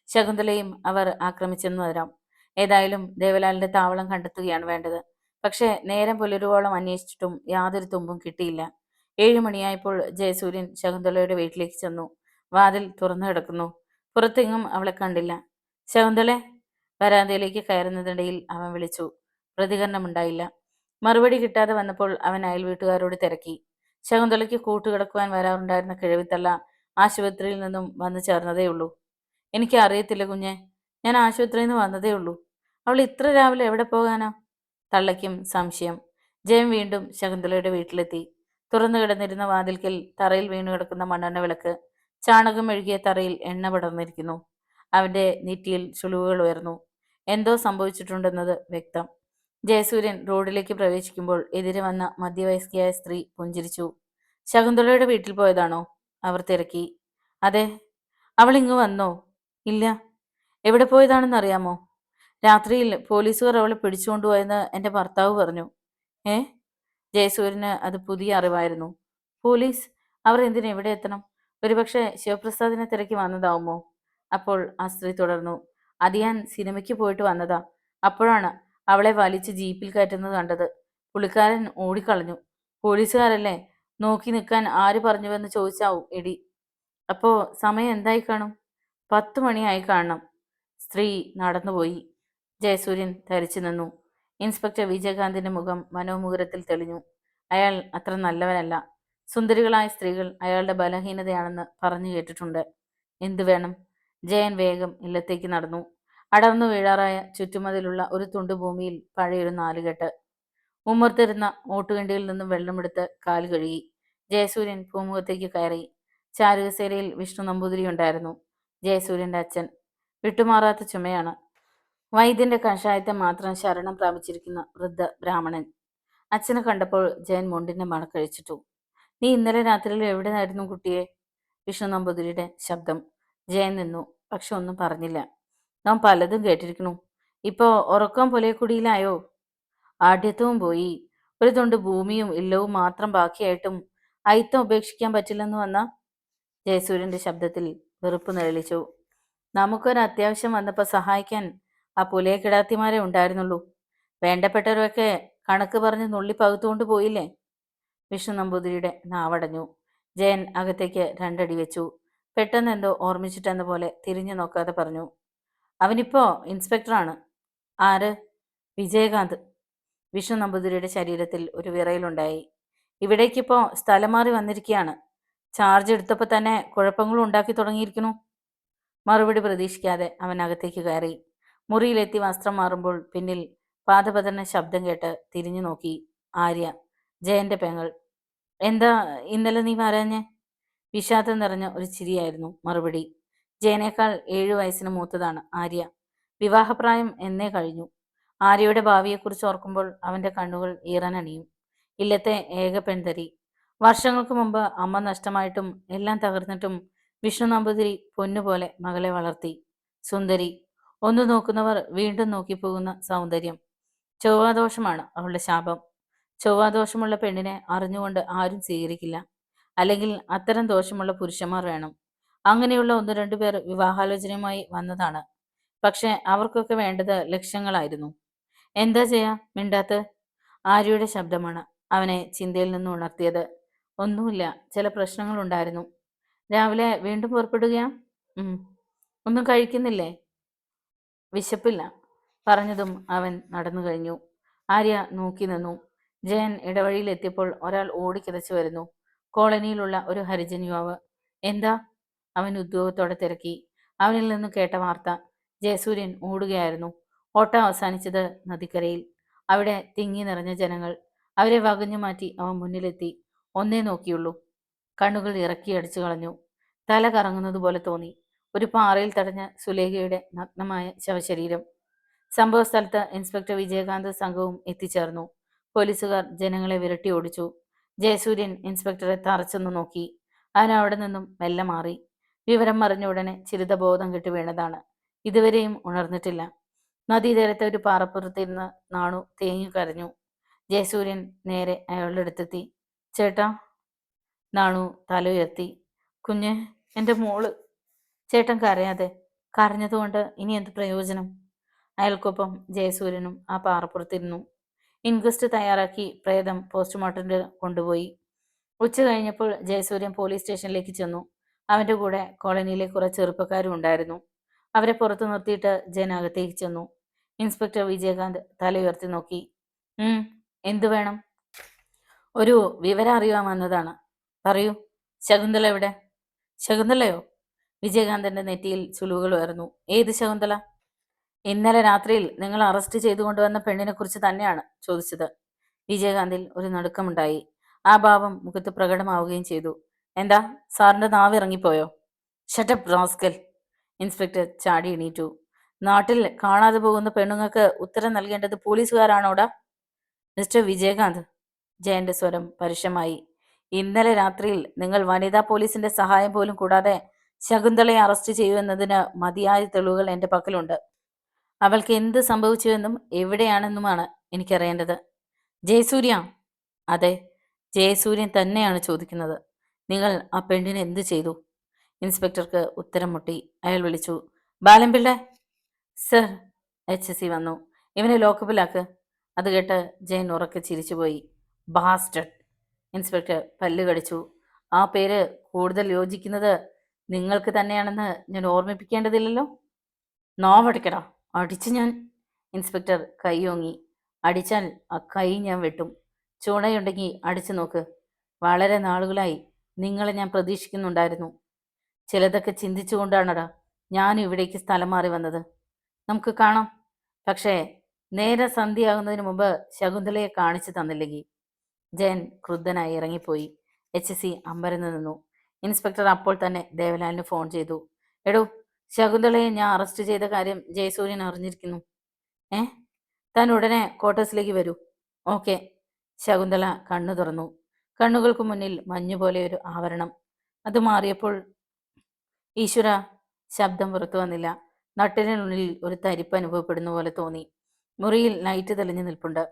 ശകുന്തളയും അവർ ആക്രമിച്ചെന്നു വരാം. ഏതായാലും ദേവലാലിന്റെ താവളം കണ്ടെത്തുകയാണ് വേണ്ടത്. പക്ഷേ നേരം പുലരുവോളം അന്വേഷിച്ചിട്ടും യാതൊരു തുമ്പും കിട്ടിയില്ല. 7 മണിയായപ്പോൾ ജയസൂര്യൻ ശകുന്തളയുടെ വീട്ടിലേക്ക് ചെന്നു. വാതിൽ തുറന്നു കിടക്കുന്നു. പുറത്തെങ്ങും അവളെ കണ്ടില്ല. ശകുന്തളെ! വരാന്തയിലേക്ക് കയറുന്നതിനിടയിൽ അവൻ വിളിച്ചു. പ്രതികരണമുണ്ടായില്ല. മറുപടി കിട്ടാതെ വന്നപ്പോൾ അവൻ അയൽവീട്ടുകാരോട് തിരക്കി. ശകുന്തളയ്ക്ക് കൂട്ടുകിടക്കുവാൻ വരാറുണ്ടായിരുന്ന കിഴവിത്തള്ള ആശുപത്രിയിൽ നിന്നും വന്നു ചേർന്നതേയുള്ളൂ. എനിക്ക് അറിയത്തില്ല കുഞ്ഞെ, ഞാൻ ആശുപത്രിയിൽ നിന്ന് വന്നതേയുള്ളൂ. അവൾ ഇത്ര രാവിലെ എവിടെ പോകാനാ? തള്ളയ്ക്കും സംശയം. ജയൻ വീണ്ടും ശകുന്തളയുടെ വീട്ടിലെത്തി. തുറന്നു കിടന്നിരുന്ന വാതിൽക്കൽ തറയിൽ വീണു കിടക്കുന്ന മണ്ണെണ്ണ വിളക്ക്. ചാണകം മെഴുകിയ തറയിൽ എണ്ണ പടർന്നിരിക്കുന്നു. അവന്റെ നെറ്റിയിൽ ചുളിവുകൾ ഉയർന്നു. എന്തോ സംഭവിച്ചിട്ടുണ്ടെന്നത് വ്യക്തം. ജയസൂര്യൻ റോഡിലേക്ക് പ്രവേശിക്കുമ്പോൾ എതിരെ വന്ന മധ്യവയസ്കയായ സ്ത്രീ പുഞ്ചിരിച്ചു. ശകുന്തളയുടെ വീട്ടിൽ പോയതാണോ? അവർ തിരക്കി. അതെ. അവൾ ഇങ്ങ് വന്നോ? ഇല്ല. എവിടെ പോയതാണെന്ന് അറിയാമോ? രാത്രിയിൽ പോലീസുകാർ അവളെ പിടിച്ചുകൊണ്ടുപോയെന്ന് എൻ്റെ ഭർത്താവ് പറഞ്ഞു. ഏ? ജയസൂര്യന് അത് പുതിയ അറിവായിരുന്നു. പോലീസ്? അവർ എന്തിനു ഇവിടെ എത്തണം? ഒരുപക്ഷെ ശിവപ്രസാദിനെ തിരക്കി വന്നതാവുമോ? അപ്പോൾ ആ സ്ത്രീ തുടർന്നു. അത് ഞാൻ സിനിമയ്ക്ക് പോയിട്ട് വന്നതാ. അപ്പോഴാണ് അവളെ വലിച്ച് ജീപ്പിൽ കയറ്റുന്നത് കണ്ടത്. പുള്ളിക്കാരൻ ഓടിക്കളഞ്ഞു. പോലീസുകാരല്ലേ, നോക്കി നിൽക്കാൻ ആര് പറഞ്ഞുവെന്ന് ചോദിച്ചാവും ഇടി. അപ്പോ സമയം എന്തായി കാണും? 10 മണിയായി കാണണം. സ്ത്രീ നടന്നുപോയി. ജയസൂര്യൻ ധരിച്ചു നിന്നു. ഇൻസ്പെക്ടർ വിജയകാന്തിന്റെ മുഖം മനോമുകുരത്തിൽ തെളിഞ്ഞു. അയാൾ അത്ര നല്ലവനല്ല. സുന്ദരികളായ സ്ത്രീകൾ അയാളുടെ ബലഹീനതയാണെന്ന് പറഞ്ഞു കേട്ടിട്ടുണ്ട്. എന്തു വേണം? ജയൻ വേഗം ഇല്ലത്തേക്ക് നടന്നു. അടർന്നു വീഴാറായ ചുറ്റുമതിലുള്ള ഒരു തുണ്ടു ഭൂമിയിൽ പഴയൊരു നാലുകെട്ട്. ഉമ്മർത്തിരുന്ന ഓട്ടുകണ്ടിയിൽ നിന്നും വെള്ളമെടുത്ത് കാല് കഴുകി. ജയസൂര്യൻ പൂമുഖത്തേക്ക് കയറി. ചാരുകസേരയിൽ വിഷ്ണു നമ്പൂതിരി ഉണ്ടായിരുന്നു. ജയസൂര്യന്റെ അച്ഛൻ. വിട്ടുമാറാത്ത ചുമയാണ്. വൈദ്യന്റെ കഷായത്തെ മാത്രം ശരണം പ്രാപിച്ചിരിക്കുന്ന വൃദ്ധ ബ്രാഹ്മണൻ. അച്ഛനെ കണ്ടപ്പോൾ ജയൻ മുണ്ടിന്റെ മണക്കഴിച്ചിട്ടു. നീ ഇന്നലെ രാത്രിയിൽ എവിടെയായിരുന്നു കുട്ടിയെ? വിഷ്ണു നമ്പൂതിരിയുടെ ശബ്ദം. ജയൻ നിന്നു. പക്ഷെ ഒന്നും പറഞ്ഞില്ല. നാം പലതും കേട്ടിരിക്കണു. ഇപ്പോ ഉറക്കം പുലയക്കുടിയിലായോ? ആഢ്യത്വവും പോയി. ഒരു തൊണ്ട് ഭൂമിയും ഇല്ലവും മാത്രം ബാക്കിയായിട്ടും അയിത്തം ഉപേക്ഷിക്കാൻ പറ്റില്ലെന്ന് വന്ന ജയസൂര്യന്റെ ശബ്ദത്തിൽ വെറുപ്പ് നിഴലിച്ചു. നമുക്കൊരു അത്യാവശ്യം വന്നപ്പോൾ സഹായിക്കാൻ ആ പുലയ കിടാത്തിമാരെ ഉണ്ടായിരുന്നുള്ളൂ. വേണ്ടപ്പെട്ടവരൊക്കെ കണക്ക് പറഞ്ഞ് നുള്ളി പകുത്തുകൊണ്ട് പോയില്ലേ? വിഷ്ണു നമ്പൂതിരിയുടെ നാവടഞ്ഞു. ജയൻ അകത്തേക്ക് 2 അടി വെച്ചു. പെട്ടെന്ന് എന്തോ ഓർമ്മിച്ചിട്ടെന്ന പോലെ തിരിഞ്ഞു നോക്കാതെ പറഞ്ഞു. അവനിപ്പോ ഇൻസ്പെക്ടറാണ്. ആര്? വിജയകാന്ത്. വിഷ്ണു നമ്പൂതിരിയുടെ ശരീരത്തിൽ ഒരു വിറയലുണ്ടായി. ഇവിടേക്കിപ്പോ സ്ഥലം മാറി വന്നിരിക്കുകയാണ്. ചാർജ് എടുത്തപ്പോൾ തന്നെ കുഴപ്പങ്ങളും ഉണ്ടാക്കി തുടങ്ങിയിരിക്കുന്നു. മറുപടി പ്രതീക്ഷിക്കാതെ അവൻ അകത്തേക്ക് കയറി. മുറിയിലെത്തി വസ്ത്രം മാറുമ്പോൾ പിന്നിൽ പാദപതന ശബ്ദം കേട്ട് തിരിഞ്ഞു നോക്കി. ആര്യ, ജയന്റെ പെങ്ങൾ. എന്താ ഇന്നലെ നീ വരാഞ്ഞേ? വിഷാദം നിറഞ്ഞ ഒരു ചിരിയായിരുന്നു മറുപടി. ജയനേക്കാൾ 7 വയസ്സിന് മൂത്തതാണ് ആര്യ. വിവാഹപ്രായം എന്നേ കഴിഞ്ഞു. ആര്യയുടെ ഭാവിയെക്കുറിച്ച് ഓർക്കുമ്പോൾ അവന്റെ കണ്ണുകൾ ഈറനണിയും. ഇല്ലത്തെ ഏക പെൺതരി. വർഷങ്ങൾക്ക് മുമ്പ് അമ്മ നഷ്ടമായിട്ടും എല്ലാം തകർന്നിട്ടും വിഷ്ണു നമ്പൂതിരി പൊന്നുപോലെ മകളെ വളർത്തി. സുന്ദരി. ഒന്നു നോക്കുന്നവർ വീണ്ടും നോക്കിപ്പോകുന്ന സൗന്ദര്യം. ചൊവ്വാദോഷമാണ് അവളുടെ ശാപം. ചൊവ്വാദോഷമുള്ള പെണ്ണിനെ അറിഞ്ഞുകൊണ്ട് ആരും സ്വീകരിക്കില്ല. അല്ലെങ്കിൽ അത്തരം ദോഷമുള്ള പുരുഷന്മാർ വേണം. അങ്ങനെയുള്ള 1-2 പേർ വിവാഹാലോചനയുമായി വന്നതാണ്. പക്ഷെ അവർക്കൊക്കെ വേണ്ടത് ലക്ഷ്യങ്ങളായിരുന്നു. എന്താ ചെയ്യാ മിണ്ടാത്ത്? ആര്യയുടെ ശബ്ദമാണ് അവനെ ചിന്തയിൽ നിന്ന് ഉണർത്തിയത്. ഒന്നുമില്ല, ചില പ്രശ്നങ്ങളുണ്ടായിരുന്നു. രാവിലെ വീണ്ടും പുറപ്പെടുകയാ? ഒന്നും കഴിക്കുന്നില്ലേ? വിശപ്പില്ല. പറഞ്ഞതും അവൻ നടന്നു കഴിഞ്ഞു. ആര്യ നോക്കി നിന്നു. ജയൻ ഇടവഴിയിലെത്തിയപ്പോൾ ഒരാൾ ഓടിക്കിതച്ചു വരുന്നു. കോളനിയിലുള്ള ഒരു ഹരിജൻ യുവാവ്. എന്താ? അവൻ ഉദ്യോഗത്തോടെ തിരക്കി. അവനിൽ നിന്നും കേട്ട വാർത്ത. ജയസൂര്യൻ ഓടുകയായിരുന്നു. ഓട്ടം അവസാനിച്ചത് നദിക്കരയിൽ. അവിടെ തിങ്ങി നിറഞ്ഞ ജനങ്ങൾ. അവരെ വകഞ്ഞു മാറ്റി അവൻ മുന്നിലെത്തി. ഒന്നേ നോക്കിയുള്ളൂ. കണ്ണുകൾ ഇറക്കി അടിച്ചു കളഞ്ഞു. തല കറങ്ങുന്നത് പോലെ തോന്നി. ഒരു പാറയിൽ തടഞ്ഞ സുലേഖയുടെ നഗ്നമായ ശവശരീരം. സംഭവസ്ഥലത്ത് ഇൻസ്പെക്ടർ വിജയകാന്ത് സംഘവും എത്തിച്ചേർന്നു. പോലീസുകാർ ജനങ്ങളെ വിരട്ടി ഓടിച്ചു. ജയസൂര്യൻ ഇൻസ്പെക്ടറെ തറച്ചൊന്നു നോക്കി. അവൻ അവിടെ നിന്നും മെല്ലെ മാറി. വിവരം അറിഞ്ഞ ഉടനെ ചിരിതബോധം കെട്ട് വീണതാണ്. ഇതുവരെയും ഉണർന്നിട്ടില്ല. നദീതീരത്തെ ഒരു പാറപ്പുറത്തിരുന്ന് നാണു തേങ്ങി കരഞ്ഞു. ജയസൂര്യൻ നേരെ അയാളുടെ അടുത്തെത്തി. ചേട്ടാ. നാണു തല ഉയർത്തി. കുഞ്ഞെ, എൻ്റെ മോള്. ചേട്ടൻ കരയാതെ. കരഞ്ഞതുകൊണ്ട് ഇനി എന്ത് പ്രയോജനം? അയാൾക്കൊപ്പം ജയസൂര്യനും ആ പാറപ്പുറത്തിരുന്നു. ഇൻക്വസ്റ്റ് തയ്യാറാക്കി പ്രേതം പോസ്റ്റ്മോർട്ടത്തിന് കൊണ്ടുപോയി. ഉച്ച കഴിഞ്ഞപ്പോൾ ജയസൂര്യൻ പോലീസ് സ്റ്റേഷനിലേക്ക് ചെന്നു. അവൻ്റെ കൂടെ കോളനിയിലെ കുറേ ചെറുപ്പക്കാരും ഉണ്ടായിരുന്നു. അവരെ പുറത്തു നിർത്തിയിട്ട് ജയൻ അകത്തേക്ക് ചെന്നു. ഇൻസ്പെക്ടർ വിജയകാന്ത് തല ഉയർത്തി നോക്കി. എന്തു വേണം? ഒരു വിവരം അറിയാൻ വന്നതാണ്. പറയൂ. ശകുന്തള എവിടെ? ശകുന്തളയോ? വിജയകാന്തന്റെ നെറ്റിയിൽ ചുളിവുകൾ ഉയർന്നു. ഏത് ശകുന്തള? ഇന്നലെ രാത്രിയിൽ നിങ്ങൾ അറസ്റ്റ് ചെയ്തു കൊണ്ടുവന്ന പെണ്ണിനെ കുറിച്ച് തന്നെയാണ് ചോദിച്ചത്. വിജയകാന്തിൽ ഒരു നടുക്കമുണ്ടായി. ആ ഭാവം മുഖത്ത് പ്രകടമാവുകയും ചെയ്തു. എന്താ, സാറിന്റെ നാവ് ഇറങ്ങിപ്പോയോ? Shut up rascal! ഇൻസ്പെക്ടർ ചാടി എണീറ്റു. നാട്ടിൽ കാണാതെ പോകുന്ന പെണ്ണുങ്ങൾക്ക് ഉത്തരം നൽകേണ്ടത് പോലീസുകാരാണോടാ? മിസ്റ്റർ വിജയകാന്ത്, ജയന്റെ സ്വരം പരുഷമായി. ഇന്നലെ രാത്രിയിൽ നിങ്ങൾ വനിതാ പോലീസിന്റെ സഹായം പോലും കൂടാതെ ശകുന്തളയെ അറസ്റ്റ് ചെയ്യുമെന്നതിന് മതിയായ തെളിവുകൾ എൻ്റെ പക്കലുണ്ട്. അവൾക്ക് എന്ത് സംഭവിച്ചുവെന്നും എവിടെയാണെന്നുമാണ് എനിക്കറിയേണ്ടത്. ജയസൂര്യ? അതെ, ജയസൂര്യൻ തന്നെയാണ് ചോദിക്കുന്നത്. നിങ്ങൾ ആ പെണ്ണിന് എന്ത് ചെയ്തു? ഇൻസ്പെക്ടർക്ക് ഉത്തരം മുട്ടി. അയാൾ വിളിച്ചു. ബാലൻപിള്ള. സർ. HC വന്നു. ഇവനെ ലോക്കപ്പിലാക്ക്. അത് കേട്ട് ജയൻ ഉറക്കെ ചിരിച്ചുപോയി. ബാസ്റ്റഡ്! ഇൻസ്പെക്ടർ പല്ല് കടിച്ചു. ആ പേര് കൂടുതൽ യോജിക്കുന്നത് നിങ്ങൾക്ക് തന്നെയാണെന്ന് ഞാൻ ഓർമ്മിപ്പിക്കേണ്ടതില്ലല്ലോ. നോവടിക്കടാ, അടിച്ചു ഞാൻ. ഇൻസ്പെക്ടർ കൈയോങ്ങി. അടിച്ചാൽ ആ കൈ ഞാൻ വെട്ടും. ചൂണയുണ്ടെങ്കിൽ അടിച്ചു നോക്ക്. വളരെ നാളുകളായി നിങ്ങളെ ഞാൻ പ്രതീക്ഷിക്കുന്നുണ്ടായിരുന്നു. ചിലതൊക്കെ ചിന്തിച്ചുകൊണ്ടാണടാ ഞാനും ഇവിടേക്ക് സ്ഥലം മാറി വന്നത്. നമുക്ക് കാണാം. പക്ഷേ നേരെ സന്ധ്യയാകുന്നതിന് മുമ്പ് ശകുന്തളയെ കാണിച്ചു തന്നില്ലെങ്കിൽ. ജയൻ ക്രുദ്ധനായി ഇറങ്ങിപ്പോയി. HC അമ്പരന്ന് നിന്നു. ഇൻസ്പെക്ടർ അപ്പോൾ തന്നെ ദേവലാലിന് ഫോൺ ചെയ്തു. എടോ, ശകുന്തളയെ ഞാൻ അറസ്റ്റ് ചെയ്ത കാര്യം ജയസൂര്യൻ അറിഞ്ഞിരിക്കുന്നു. താൻ ഉടനെ ക്വാർട്ടേഴ്സിലേക്ക് വരൂ. ഓക്കെ. ശകുന്തള കണ്ണു തുറന്നു. കണ്ണുകൾക്ക് മുന്നിൽ മഞ്ഞുപോലെ ഒരു ആവരണം. അത് മാറിയപ്പോൾ ഈശ്വര! ശബ്ദം പുറത്തു വന്നില്ല. നട്ടിനുള്ളിൽ ഒരു തരിപ്പ് അനുഭവപ്പെടുന്ന പോലെ തോന്നി. മുറിയിൽ ലൈറ്റ് തെളിഞ്ഞു നിൽപ്പുണ്ട്.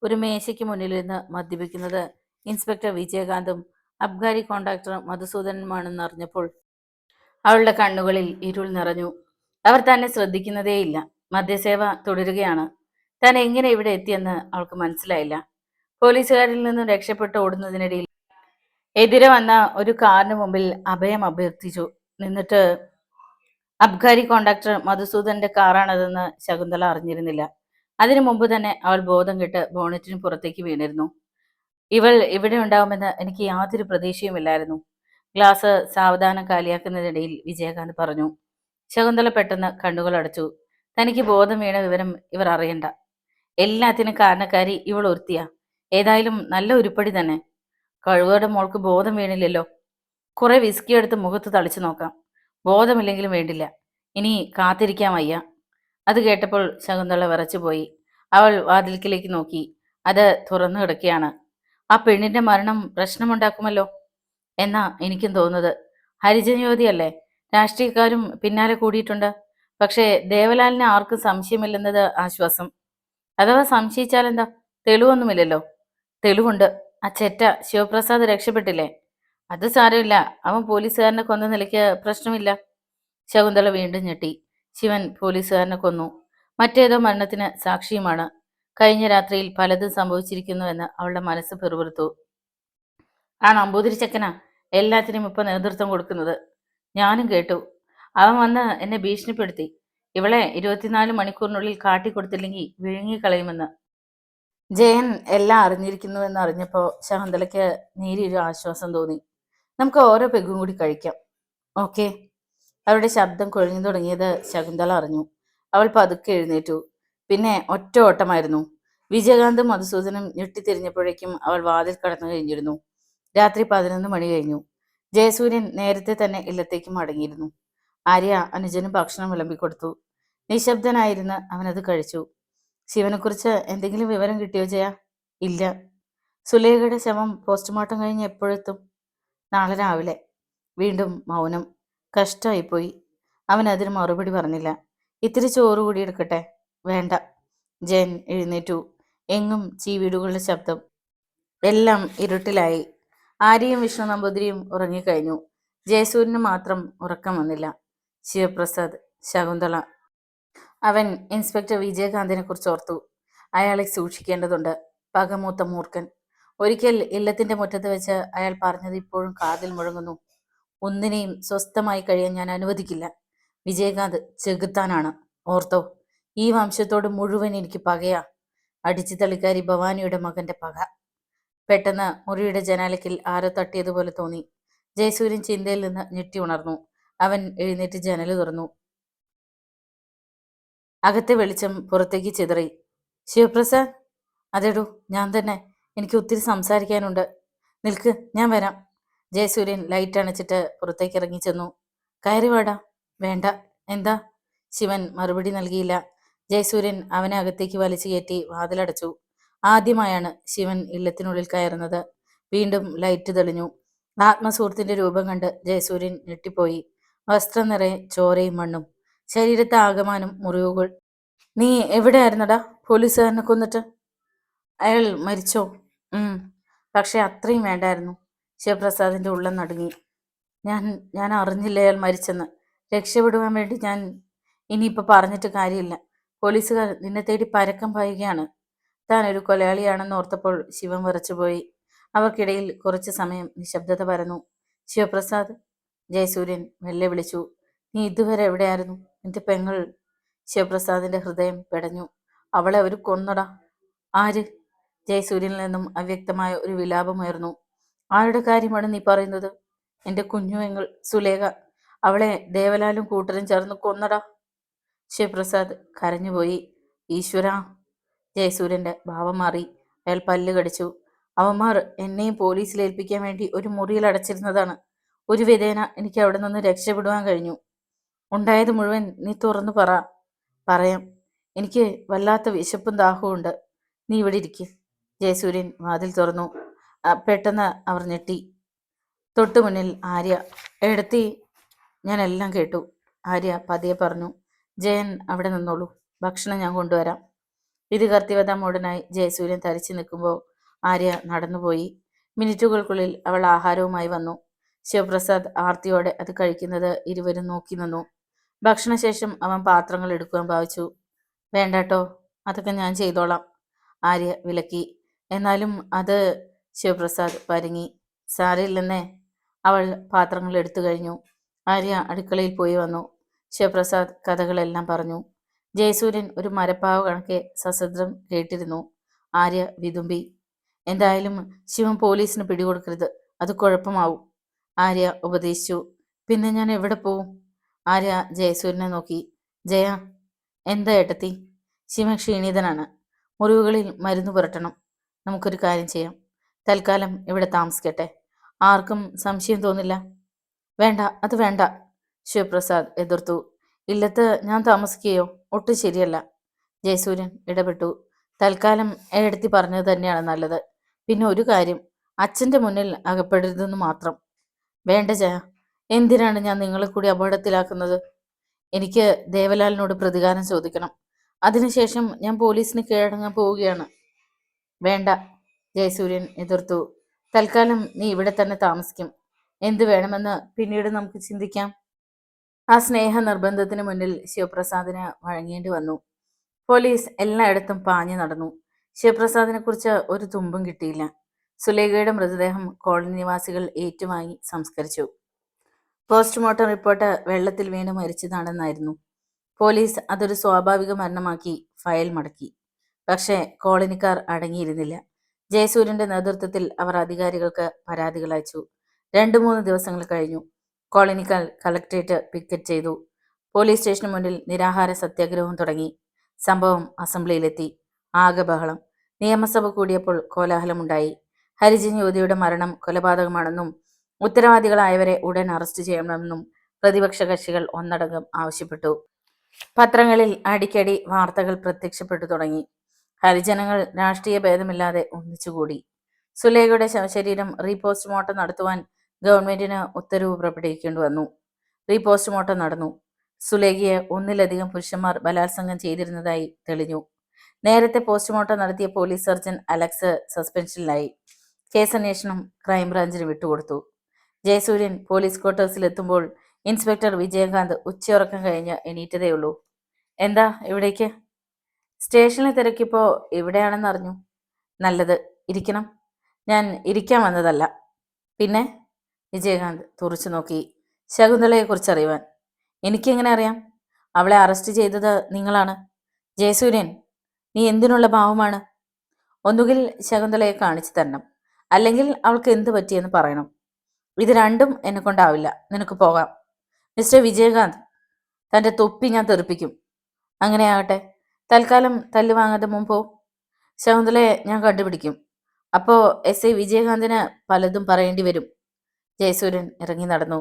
ഒരു മേശയ്ക്ക് മുന്നിലിരുന്ന് മദ്യപിക്കുന്നത് ഇൻസ്പെക്ടർ വിജയകാന്തും അബ്കാരി കോൺട്രാക്ടർ മധുസൂദനുമാണെന്ന് അറിഞ്ഞപ്പോൾ അവളുടെ കണ്ണുകളിൽ ഇരുൾ നിറഞ്ഞു. അവർ തന്നെ ശ്രദ്ധിക്കുന്നതേയില്ല. മദ്യസേവ തുടരുകയാണ്. താൻ എങ്ങനെ ഇവിടെ എത്തിയെന്ന് അവൾക്ക് മനസ്സിലായില്ല. പോലീസുകാരിൽ നിന്നും രക്ഷപ്പെട്ട് ഓടുന്നതിനിടയിൽ എതിരെ വന്ന ഒരു കാറിന് മുമ്പിൽ അഭയം അഭ്യർത്ഥിച്ചു നിന്നിട്ട് അബ്കാരി കോൺട്രാക്ടർ മധുസൂദന്റെ കാറാണതെന്ന് ശകുന്തള അറിഞ്ഞിരുന്നില്ല. അതിനു മുമ്പ് തന്നെ അവൾ ബോധം കെട്ട് ബോണറ്റിന് പുറത്തേക്ക് വീണിരുന്നു. ഇവൾ ഇവിടെ ഉണ്ടാവുമെന്ന് എനിക്ക് യാതൊരു പ്രതീക്ഷയുമില്ലായിരുന്നു. ഗ്ലാസ് സാവധാനം കാലിയാക്കുന്നതിനിടയിൽ വിജയകാന്ത് പറഞ്ഞു. ശകുന്തള പെട്ടെന്ന് കണ്ണുകൾ അടച്ചു. തനിക്ക് ബോധം വീണ വിവരം ഇവർ അറിയണ്ട. എല്ലാത്തിനും കാരണക്കാരി ഇവൾ ഒരുത്തിയ. ഏതായാലും നല്ല ഉരുപ്പടി തന്നെ. കഴിവോടെ മോൾക്ക് ബോധം വീണില്ലല്ലോ. കുറെ വിസ്കി എടുത്ത് മുഖത്ത് തളിച്ചു നോക്കാം. ബോധമില്ലെങ്കിലും വേണ്ടില്ല. ഇനി കാത്തിരിക്കാൻ വയ്യ. അത് കേട്ടപ്പോൾ ശകുന്തള വിറച്ചുപോയി. അവൾ വാതിൽക്കിലേക്ക് നോക്കി. അത് തുറന്നു കിടക്കുകയാണ്. ആ പെണ്ണിന്റെ മരണം പ്രശ്നമുണ്ടാക്കുമല്ലോ എന്നാ എനിക്കും തോന്നുന്നത്. ഹരിജൻ യുവതിയല്ലേ? രാഷ്ട്രീയക്കാരും പിന്നാലെ കൂടിയിട്ടുണ്ട്. പക്ഷേ ദേവലാലിന് ആർക്കും സംശയമില്ലെന്നത് ആശ്വാസം. അഥവാ സംശയിച്ചാലെന്താ? തെളിവൊന്നുമില്ലല്ലോ. തെളിവുണ്ട്. ആ ചെറ്റ ശിവപ്രസാദ് രക്ഷപ്പെട്ടില്ലേ? അത് സാരമില്ല. അവൻ പോലീസുകാരനെ കൊന്ന നിലയ്ക്ക് പ്രശ്നമില്ല. ശകുന്തള വീണ്ടും ഞെട്ടി. ശിവൻ പോലീസുകാരനെ കൊന്നു. മറ്റേതോ മരണത്തിന് സാക്ഷിയുമാണ്. കഴിഞ്ഞ രാത്രിയിൽ പലതും സംഭവിച്ചിരിക്കുന്നുവെന്ന് അവളുടെ മനസ്സ് പിറുപിറുത്തു. ആ നമ്പൂതിരി ചെക്കനാ എല്ലാത്തിനും ഇപ്പൊ നേതൃത്വം കൊടുക്കുന്നത്. ഞാനും കേട്ടു. അവൻ വന്ന് എന്നെ ഭീഷണിപ്പെടുത്തി. ഇവളെ 24 മണിക്കൂറിനുള്ളിൽ കാട്ടിക്കൊടുത്തില്ലെങ്കിൽ വിഴുങ്ങിക്കളയുമെന്ന്. ജയൻ എല്ലാം അറിഞ്ഞിരിക്കുന്നുവെന്ന് അറിഞ്ഞപ്പോൾ ശകുന്തളയ്ക്ക് നേരിയൊരു ആശ്വാസം തോന്നി. നമുക്ക് ഓരോ പെഗും കൂടി കഴിക്കാം. ഓക്കെ. അവരുടെ ശബ്ദം കൊഴിഞ്ഞു തുടങ്ങിയത് ശകുന്തള അറിഞ്ഞു. അവൾ പതുക്കെ എഴുന്നേറ്റു. പിന്നെ ഒറ്റ ഓട്ടമായിരുന്നു. വിജയകാന്തും മധുസൂദനും ഞെട്ടിത്തിരിഞ്ഞപ്പോഴേക്കും അവൾ വാതിൽ കടന്നു കഴിഞ്ഞിരുന്നു. രാത്രി 11 മണി കഴിഞ്ഞു. ജയസൂര്യൻ നേരത്തെ തന്നെ ഇല്ലത്തേക്ക് മടങ്ങിയിരുന്നു. ആര്യ അനുജനും ഭക്ഷണം വിളമ്പിക്കൊടുത്തു. നിശബ്ദനായിരുന്ന് അവനത് കഴിച്ചു. ശിവനെക്കുറിച്ച് എന്തെങ്കിലും വിവരം കിട്ടിയോ ജയ? ഇല്ല. സുലേഖയുടെ ശവം പോസ്റ്റ്മോർട്ടം കഴിഞ്ഞ് എപ്പോഴെത്തും? നാളെ രാവിലെ. വീണ്ടും മൗനം. കഷ്ടമായിപ്പോയി. അവൻ അതിന് മറുപടി പറഞ്ഞില്ല. ഇത്തിരി ചോറ് കൂടി എടുക്കട്ടെ? വേണ്ട. ജയൻ എഴുന്നേറ്റു. എങ്ങും ചീവീടുകളുടെ ശബ്ദം. എല്ലാം ഇരുട്ടിലായി. ആര്യയും വിഷ്ണു നമ്പൂതിരിയും ഉറങ്ങിക്കഴിഞ്ഞു. ജയസൂര്യന് മാത്രം ഉറക്കം വന്നില്ല. ശിവപ്രസാദ്, ശകുന്തള. അവൻ ഇൻസ്പെക്ടർ വിജയകാന്തിനെ കുറിച്ച് ഓർത്തു. അയാളെ സൂക്ഷിക്കേണ്ടതുണ്ട്. പകമൂത്ത മൂർഖൻ. ഒരിക്കൽ ഇല്ലത്തിന്റെ മുറ്റത്ത് വെച്ച് അയാൾ പറഞ്ഞത് ഇപ്പോഴും കാതിൽ മുഴങ്ങുന്നു. ഒന്നിനെയും സ്വസ്ഥമായി കഴിയാൻ ഞാൻ അനുവദിക്കില്ല. വിജയകാന്ത് ചെകുത്താനാണ്, ഓർത്തോ. ഈ വംശത്തോട് മുഴുവൻ എനിക്ക് പകയാ. അടിച്ചു തളിക്കാരി ഭവാനിയുടെ മകന്റെ പക. പെട്ടെന്ന് മുറിയുടെ ജനാലയ്ക്കിൽ ആരോ തട്ടിയതുപോലെ തോന്നി. ജയസൂര്യൻ ചിന്തയിൽ നിന്ന് ഞെട്ടി ഉണർന്നു. അവൻ എഴുന്നേറ്റ് ജനല് തുറന്നു. അകത്തെ വെളിച്ചം പുറത്തേക്ക് ചിതറി. ശിവപ്രസാദ്? അതെടൂ, ഞാൻ തന്നെ. എനിക്ക് ഒത്തിരി സംസാരിക്കാനുണ്ട്. നിൽക്ക്, ഞാൻ വരാം. ജയസൂര്യൻ ലൈറ്റ് അണച്ചിട്ട് പുറത്തേക്ക് ഇറങ്ങി ചെന്നു. കയറി വാടാ. വേണ്ട. എന്താ? ശിവൻ മറുപടി നൽകിയില്ല. ജയസൂര്യൻ അവനെ അകത്തേക്ക് വലിച്ചു കയറ്റി വാതിലടച്ചു. ആദ്യമായാണ് ശിവൻ ഇല്ലത്തിനുള്ളിൽ കയറുന്നത്. വീണ്ടും ലൈറ്റ് തെളിഞ്ഞു. ആത്മസുഹൃത്തിന്റെ രൂപം കണ്ട് ജയസൂര്യൻ ഞെട്ടിപ്പോയി. വസ്ത്രം നിറയെ ചോരയും മണ്ണും, ശരീരത്തെ ആകമാനം മുറിവുകൾ. നീ എവിടെയായിരുന്നടാ? പോലീസുകാരനെ കൊന്നിട്ട്? അയാൾ മരിച്ചോ? പക്ഷെ അത്രയും വേണ്ടായിരുന്നു. ശിവപ്രസാദിന്റെ ഉള്ളം നടുങ്ങി. ഞാൻ ഞാൻ അറിഞ്ഞില്ല അയാൾ മരിച്ചെന്ന്. രക്ഷപ്പെടുവാൻ വേണ്ടി ഞാൻ. ഇനിയിപ്പോൾ പറഞ്ഞിട്ട് കാര്യമില്ല. പോലീസുകാർ നിന്നെ തേടി പരക്കം പായുകയാണ്. താൻ ഒരു കൊലയാളിയാണെന്ന് ഓർത്തപ്പോൾ ശിവൻ വിറച്ചുപോയി. അവർക്കിടയിൽ കുറച്ചു സമയം നിശബ്ദത പരന്നു. ശിവപ്രസാദ്, ജയസൂര്യൻ മെല്ലെ വിളിച്ചു. നീ ഇതുവരെ എവിടെയായിരുന്നു? നിന്റെ പെങ്ങൾ. ശിവപ്രസാദിന്റെ ഹൃദയം പെടഞ്ഞു. അവളെ അവർ കൊന്നടാ. ആര്? ജയസൂര്യനിൽ നിന്നും അവ്യക്തമായ ഒരു വിലാപമുയർന്നു. ആരുടെ കാര്യമാണ് നീ പറയുന്നത്? എന്റെ കുഞ്ഞുവെങ്ങൾ സുലേഖ. അവളെ ദേവലാലും കൂട്ടരും ചേർന്ന് കൊന്നടാ. ശിവപ്രസാദ് കരഞ്ഞുപോയി. ഈശ്വരാ. ജയസൂര്യന്റെ ഭാവം മാറി. അയാൾ പല്ല് കടിച്ചു. അവന്മാർ എന്നെയും പോലീസിൽ ഏൽപ്പിക്കാൻ വേണ്ടി ഒരു മുറിയിൽ അടച്ചിരുന്നതാണ്. ഒരു വിധേന എനിക്ക് അവിടെ നിന്ന് രക്ഷപ്പെടുവാൻ കഴിഞ്ഞു. ഉണ്ടായത് മുഴുവൻ നീ തുറന്നു പറ. പറയാം. എനിക്ക് വല്ലാത്ത വിശപ്പും ദാഹവും ഉണ്ട്. നീ ഇവിടെ ഇരിക്ക്. ജയസൂര്യൻ വാതിൽ തുറന്നു. പെട്ടെന്ന് അവർ ഞെട്ടി. തൊട്ടു മുന്നിൽ ആര്യ. എടത്തി, ഞാൻ എല്ലാം കേട്ടു. ആര്യ പതിയെ പറഞ്ഞു. ജയൻ അവിടെ നിന്നോളൂ. ഭക്ഷണം ഞാൻ കൊണ്ടുവരാം. ഇത് കർത്തിവത മൂടനായി ജയസൂര്യൻ തരിച്ചു നിൽക്കുമ്പോൾ ആര്യ നടന്നുപോയി. മിനിറ്റുകൾക്കുള്ളിൽ അവൾ ആഹാരവുമായി വന്നു. ശിവപ്രസാദ് ആർത്തിയോടെ അത് കഴിക്കുന്നത് ഇരുവരും നോക്കി നിന്നു. ഭക്ഷണശേഷം അവൻ പാത്രങ്ങൾ എടുക്കുവാൻ ഭാവിച്ചു. വേണ്ടാട്ടോ, അതൊക്കെ ഞാൻ ചെയ്തോളാം. ആര്യ വിലക്കി. എന്നാലും അത്. ശിവപ്രസാദ് പരുങ്ങി. സാരമില്ലെന്നേ. അവൾ പാത്രങ്ങൾ എടുത്തു കഴിഞ്ഞു. ആര്യ അടുക്കളയിൽ പോയി വന്നു. ശിവപ്രസാദ് കഥകളെല്ലാം പറഞ്ഞു. ജയസൂര്യൻ ഒരു മരപ്പാവ് കണക്കെ സശ്രദ്ധം കേട്ടിരുന്നു. ആര്യ വിതുമ്പി. എന്തായാലും ശിവൻ പോലീസിന് പിടികൊടുക്കരുത്. അത് കുഴപ്പമാവും. ആര്യ ഉപദേശിച്ചു. പിന്നെ ഞാൻ എവിടെ പോവും? ആര്യ ജയസൂര്യനെ നോക്കി. ജയ. എന്താ ഏട്ടത്തി? ശിവൻ ക്ഷീണിതനാണ്. മുറിവുകളിൽ മരുന്ന് പുരട്ടണം. നമുക്കൊരു കാര്യം ചെയ്യാം. തൽക്കാലം ഇവിടെ താമസിക്കട്ടെ. ആർക്കും സംശയം തോന്നില്ല. വേണ്ട, അത് വേണ്ട. ശിവപ്രസാദ് എതിർത്തു. ഇല്ലത്ത് ഞാൻ താമസിക്കുകയോ? ഒട്ടും ശരിയല്ല. ജയസൂര്യൻ ഇടപെട്ടു. തൽക്കാലം ഏടത്തി പറഞ്ഞത് തന്നെയാണ് നല്ലത്. പിന്നെ ഒരു കാര്യം, അച്ഛൻ്റെ മുന്നിൽ അകപ്പെടരുതെന്ന് മാത്രം. വേണ്ട ജയ. എന്തിനാണ് ഞാൻ നിങ്ങളെ കൂടി അപകടത്തിലാക്കുന്നത്? എനിക്ക് ദേവലാലിനോട് പ്രതികാരം ചോദിക്കണം. അതിനുശേഷം ഞാൻ പോലീസിന് കീഴടങ്ങാൻ പോവുകയാണ്. വേണ്ട. ജയസൂര്യൻ എതിർത്തു. തൽക്കാലം നീ ഇവിടെ തന്നെ താമസിക്കും. എന്തു വേണമെന്ന് പിന്നീട് നമുക്ക് ചിന്തിക്കാം. ആ സ്നേഹ നിർബന്ധത്തിന് മുന്നിൽ ശിവപ്രസാദിന് വഴങ്ങേണ്ടി വന്നു. പോലീസ് എല്ലായിടത്തും പാഞ്ഞു നടന്നു. ശിവപ്രസാദിനെ കുറിച്ച് ഒരു തുമ്പും കിട്ടിയില്ല. സുലേഖയുടെ മൃതദേഹം കോളനി നിവാസികൾ ഏറ്റുവാങ്ങി സംസ്കരിച്ചു. പോസ്റ്റ്മോർട്ടം റിപ്പോർട്ട് വെള്ളത്തിൽ വീണ് മരിച്ചതാണെന്നായിരുന്നു. പോലീസ് അതൊരു സ്വാഭാവിക മരണമാക്കി ഫയൽ മടക്കി. പക്ഷേ കോളനിക്കാർ അടങ്ങിയിരുന്നില്ല. ജയസൂര്യന്റെ നേതൃത്വത്തിൽ അവർ അധികാരികൾക്ക് പരാതികൾ അയച്ചു. 2-3 ദിവസങ്ങൾ കഴിഞ്ഞു. കോളനിക്കാർ കളക്ട്രേറ്റ് പിക്കറ്റ് ചെയ്തു. പോലീസ് സ്റ്റേഷന് മുന്നിൽ നിരാഹാര സത്യാഗ്രഹവും തുടങ്ങി. സംഭവം അസംബ്ലിയിലെത്തി. ആകെ ബഹളം. നിയമസഭ കൂടിയപ്പോൾ കോലാഹലമുണ്ടായി. ഹരിജൻ യുവതിയുടെ മരണം കൊലപാതകമാണെന്നും ഉത്തരവാദികളായവരെ ഉടൻ അറസ്റ്റ് ചെയ്യണമെന്നും പ്രതിപക്ഷ കക്ഷികൾ ഒന്നടങ്കം ആവശ്യപ്പെട്ടു. പത്രങ്ങളിൽ അടിക്കടി വാർത്തകൾ പ്രത്യക്ഷപ്പെട്ടു തുടങ്ങി. ഹരിജനങ്ങൾ രാഷ്ട്രീയ ഭേദമില്ലാതെ ഒന്നിച്ചുകൂടി. സുലേഖയുടെ ശവശരീരം റീപോസ്റ്റ്മോർട്ടം നടത്തുവാൻ ഗവൺമെന്റിന് ഉത്തരവ് പുറപ്പെടുവിക്കേണ്ടി വന്നു. റീപോസ്റ്റ്മോർട്ടം നടന്നു. സുലേഖയെ ഒന്നിലധികം പുരുഷന്മാർ ബലാത്സംഗം ചെയ്തിരുന്നതായി തെളിഞ്ഞു. നേരത്തെ പോസ്റ്റ്മോർട്ടം നടത്തിയ പോലീസ് സർജൻ അലക്സ് സസ്പെൻഷനിലായി. കേസന്വേഷണം ക്രൈംബ്രാഞ്ചിന് വിട്ടുകൊടുത്തു. ജയസൂര്യൻ പോലീസ് ക്വാർട്ടേഴ്സിലെത്തുമ്പോൾ ഇൻസ്പെക്ടർ വിജയകാന്ത് ഉച്ചയുറക്കം കഴിഞ്ഞ് എണീറ്റതേയുള്ളൂ. എന്താ ഇവിടേക്ക്? സ്റ്റേഷനിൽ തിരക്കിപ്പോ ഇവിടെയാണെന്ന് അറിഞ്ഞു. നല്ലത്, ഇരിക്കണം. ഞാൻ ഇരിക്കാൻ വന്നതല്ല. പിന്നെ? വിജയകാന്ത് തുറച്ചു നോക്കി. ശകുന്തളയെക്കുറിച്ച് അറിയുവാൻ. എനിക്കെങ്ങനെ അറിയാം? അവളെ അറസ്റ്റ് ചെയ്തത് നിങ്ങളാണ്. ജയസൂര്യൻ, നീ എന്തിനുള്ള ഭാവമാണ്? ഒന്നുകിൽ ശകുന്തളയെ കാണിച്ചു തരണം, അല്ലെങ്കിൽ അവൾക്ക് എന്ത് പറ്റിയെന്ന് പറയണം. ഇത് രണ്ടും എന്നെ കൊണ്ടാവില്ല. നിനക്ക് പോകാം. മിസ്റ്റർ വിജയകാന്ത്, തൻ്റെ തൊപ്പി ഞാൻ തെറിപ്പിക്കും. അങ്ങനെയാകട്ടെ. തൽക്കാലം തല്ലു വാങ്ങാതെ മുമ്പോ. ശകുന്തളയെ ഞാൻ കണ്ടുപിടിക്കും. അപ്പോൾ എസ് ഐ വിജയകാന്തിന് പലതും പറയേണ്ടി വരും. ജയസൂര്യൻ ഇറങ്ങി നടന്നു.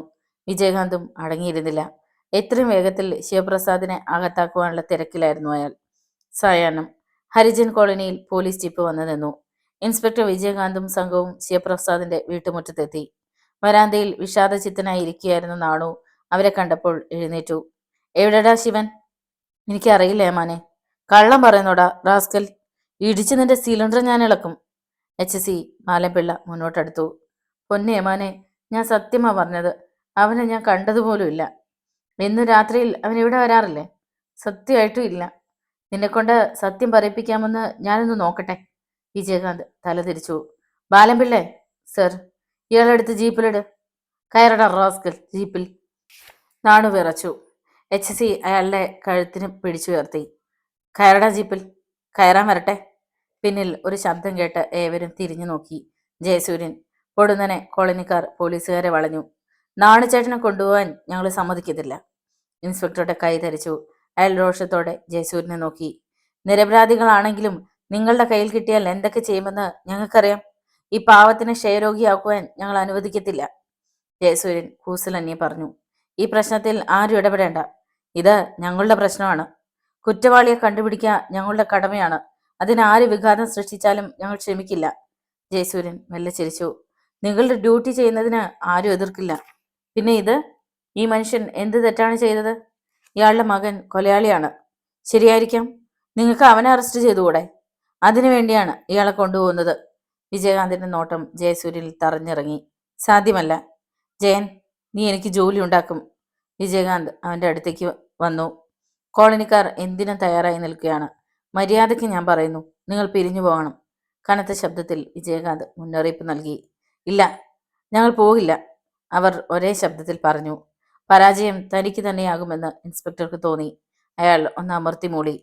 വിജയകാന്തും അടങ്ങിയിരുന്നില്ല. എത്രയും വേഗത്തിൽ ശിവപ്രസാദിനെ അകത്താക്കുവാനുള്ള തിരക്കിലായിരുന്നു അയാൾ. സായാഹ്നം ഹരിജൻ കോളനിയിൽ പോലീസ് ജീപ്പ് വന്നു നിന്നു. ഇൻസ്പെക്ടർ വിജയകാന്തും സംഘവും ശിവപ്രസാദിന്റെ വീട്ടുമുറ്റത്തെത്തി. വരാന്തയിൽ വിഷാദചിത്തനായി ഇരിക്കുകയായിരുന്ന നാണു അവരെ കണ്ടപ്പോൾ എഴുന്നേറ്റു. എവിടെടാ ശിവൻ? എനിക്കറിയില്ല ഏമാനെ. കള്ളം പറയുന്നോടാ റാസ്കൽ. ഇടിച്ച് നിന്റെ സിലിണ്ടർ ഞാൻ ഇളക്കും. HC മാലമ്പിള്ള മുന്നോട്ടെടുത്തു. പൊന്നെ ഏമാനെ, ഞാൻ സത്യമാ പറഞ്ഞത്. അവനെ ഞാൻ കണ്ടതുപോലുമില്ല. ഇന്നു രാത്രിയിൽ അവൻ ഇവിടെ വരാറില്ലേ? സത്യമായിട്ടും ഇല്ല. നിന്നെക്കൊണ്ട് സത്യം പറയിപ്പിക്കാമെന്ന് ഞാനൊന്ന് നോക്കട്ടെ. വിജയകാന്ത് തലതിരിച്ചു. ബാലംപിള്ളേ. സർ. ഇയാളെടുത്ത് ജീപ്പിലിട്. കയറടാ റാസ്കൽ ജീപ്പിൽ. നാണു വിറച്ചു. HC അയാളുടെ കഴുത്തിന് പിടിച്ചുയർത്തി. കയറടാ ജീപ്പിൽ. കയറാൻ വരട്ടെ. പിന്നിൽ ഒരു ശബ്ദം കേട്ട് ഏവരും തിരിഞ്ഞു നോക്കി. ജയസൂര്യൻ. പൊടുന്നനെ കോളനിക്കാർ പോലീസുകാരെ വളഞ്ഞു. നാണുചേട്ടനെ കൊണ്ടുപോകാൻ ഞങ്ങൾ സമ്മതിക്കത്തില്ല. ഇൻസ്പെക്ടറുടെ കൈ ധരിച്ചു. അയാൾ രോഷത്തോടെ ജയസൂര്യനെ നോക്കി. നിരപരാധികളാണെങ്കിലും നിങ്ങളുടെ കയ്യിൽ കിട്ടിയാൽ എന്തൊക്കെ ചെയ്യുമെന്ന് ഞങ്ങൾക്കറിയാം. ഈ പാവത്തിനെ ക്ഷയരോഗിയാക്കുവാൻ ഞങ്ങൾ അനുവദിക്കത്തില്ല. ജയസൂര്യൻ കൂസലന്യെ പറഞ്ഞു. ഈ പ്രശ്നത്തിൽ ആരും ഇടപെടേണ്ട. ഇത് ഞങ്ങളുടെ പ്രശ്നമാണ്. കുറ്റവാളിയെ കണ്ടുപിടിക്കുക ഞങ്ങളുടെ കടമയാണ്. അതിനാര് വിഘാതം സൃഷ്ടിച്ചാലും ഞങ്ങൾ ക്ഷമിക്കില്ല. ജയസൂര്യൻ മെല്ലെ ചിരിച്ചു. നിങ്ങളുടെ ഡ്യൂട്ടി ചെയ്യുന്നതിന് ആരും എതിർക്കില്ല. പിന്നെ ഈ മനുഷ്യൻ എന്ത് തെറ്റാണ് ചെയ്തത്? ഇയാളുടെ മകൻ കൊലയാളിയാണ്. ശരിയായിരിക്കാം. നിങ്ങൾക്ക് അവനെ അറസ്റ്റ് ചെയ്തുകൂടെ? അതിനുവേണ്ടിയാണ് ഇയാളെ കൊണ്ടുപോകുന്നത്. വിജയകാന്തിന്റെ നോട്ടം ജയസൂര്യനിൽ തറഞ്ഞിറങ്ങി. സാധ്യമല്ല. ജയൻ, നീ എനിക്ക് ജോലി ഉണ്ടാക്കും. വിജയകാന്ത് അവന്റെ അടുത്തേക്ക് വന്നു. കോളനിക്കാർ എന്തിനും തയ്യാറായി നിൽക്കുകയാണ്. മര്യാദയ്ക്ക് ഞാൻ പറയുന്നു, നിങ്ങൾ പിരിഞ്ഞു പോകണം. കനത്ത ശബ്ദത്തിൽ വിജയകാന്ത് മുന്നറിയിപ്പ് നൽകി. ഇല്ല, ഞങ്ങൾ പോകില്ല, അവർ ഒരേ ശബ്ദത്തിൽ പറഞ്ഞു. പരാജയം തനിക്ക് തന്നെയാകുമെന്ന് ഇൻസ്പെക്ടർക്ക് തോന്നി. അയാൾ ഒന്ന് അമർത്തി മൂളി.